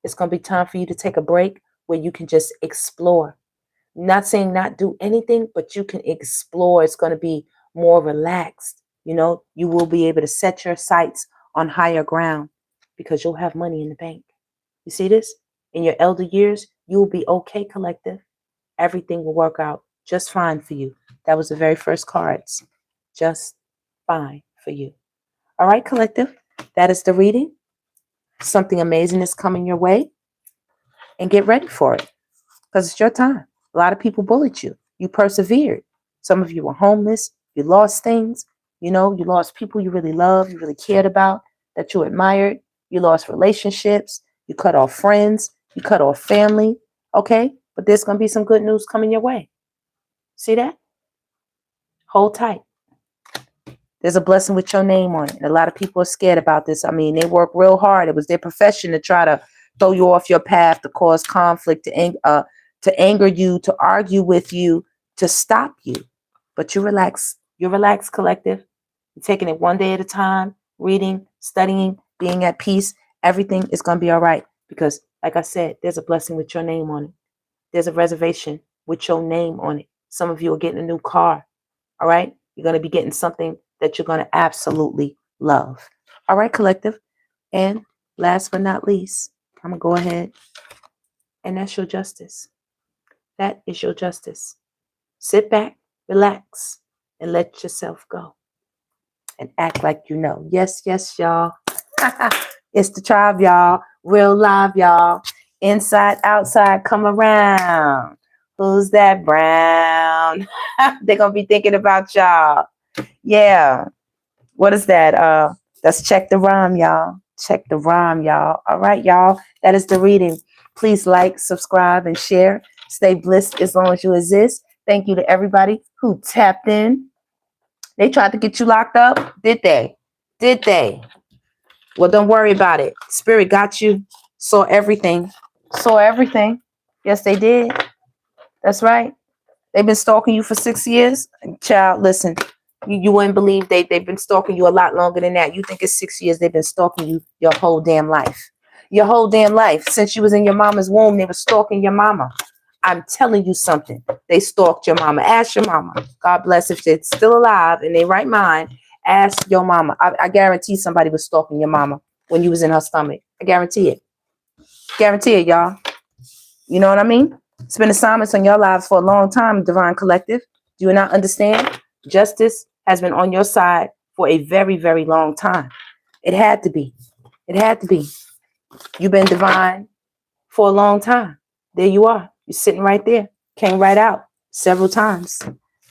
It's going to be time for you to take a break where you can just explore. Not saying not do anything, but you can explore. It's going to be more relaxed. You know, you will be able to set your sights on higher ground because you'll have money in the bank. You see this? In your elder years, you'll be okay, collective. Everything will work out just fine for you. That was the very first cards. Just fine for you. All right, collective. That is the reading. Something amazing is coming your way. And get ready for it because it's your time. A lot of people bullied you. You persevered. Some of you were homeless. You lost things. You know, you lost people you really loved, you really cared about, that you admired. You lost relationships. You cut off friends. You cut off family. Okay? But there's going to be some good news coming your way. See that? Hold tight. There's a blessing with your name on it. And a lot of people are scared about this. I mean, they work real hard. It was their profession to try to throw you off your path, to cause conflict, to anger you, to argue with you, to stop you. But you relax. You relax, collective. You're taking it one day at a time, reading, studying, being at peace. Everything is going to be all right. Because, like I said, there's a blessing with your name on it. There's a reservation with your name on it. Some of you are getting a new car. All right? You're going to be getting something that you're going to absolutely love. All right, collective. And last but not least, I'm going to go ahead. And that's your justice. That is your justice. Sit back, relax, and let yourself go. And act like you know. Yes, yes, y'all. It's the tribe, y'all. Real live, y'all. Inside, outside, come around. Who's that brown? They're going to be thinking about y'all. Yeah. What is that? Let's check the rhyme, y'all. Check the rhyme, y'all. All right, y'all. That is the reading. Please like, subscribe, and share. Stay blessed as long as you exist. Thank you to everybody who tapped in. They tried to get you locked up. Did they? Did they? Well, don't worry about it. Spirit got you. Saw everything. Saw everything. Yes, they did. That's right. They've been stalking you for 6 years. Child, listen. You wouldn't believe they've been stalking you a lot longer than that. You think it's 6 years. They've been stalking you your whole damn life. Your whole damn life. Since you was in your mama's womb, they were stalking your mama. I'm telling you something. They stalked your mama. Ask your mama. God bless if they're still alive in their right mind. Ask your mama. I guarantee somebody was stalking your mama when you was in her stomach. I guarantee it. Guarantee it, y'all. You know what I mean? It's been assignments on your lives for a long time, Divine Collective. Do you not understand? Justice has been on your side for a very, very long time. It had to be. It had to be. You've been divine for a long time. There you are. You're sitting right there. Came right out several times.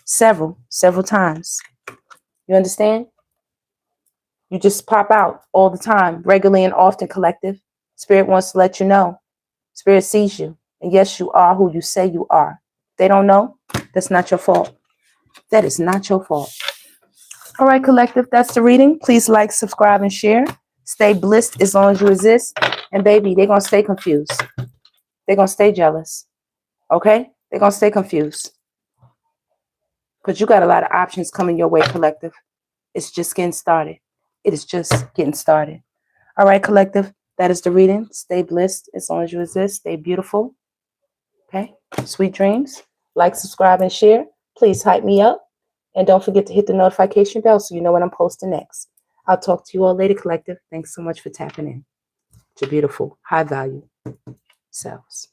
Several times. You understand? You just pop out all the time, regularly and often, collective. Spirit wants to let you know. Spirit sees you. And yes, you are who you say you are. They don't know. That's not your fault. That is not your fault. All right, collective, that's the reading. Please like, subscribe, and share. Stay blessed as long as you exist. And baby, they're going to stay confused. They're going to stay jealous. Okay? They're going to stay confused. Because you got a lot of options coming your way, collective. It's just getting started. It is just getting started. All right, collective, that is the reading. Stay blessed as long as you exist. Stay beautiful. Okay? Sweet dreams. Like, subscribe, and share. Please hype me up. And don't forget to hit the notification bell so you know when I'm posting next. I'll talk to you all later, collective. Thanks so much for tapping in to beautiful, high value selves.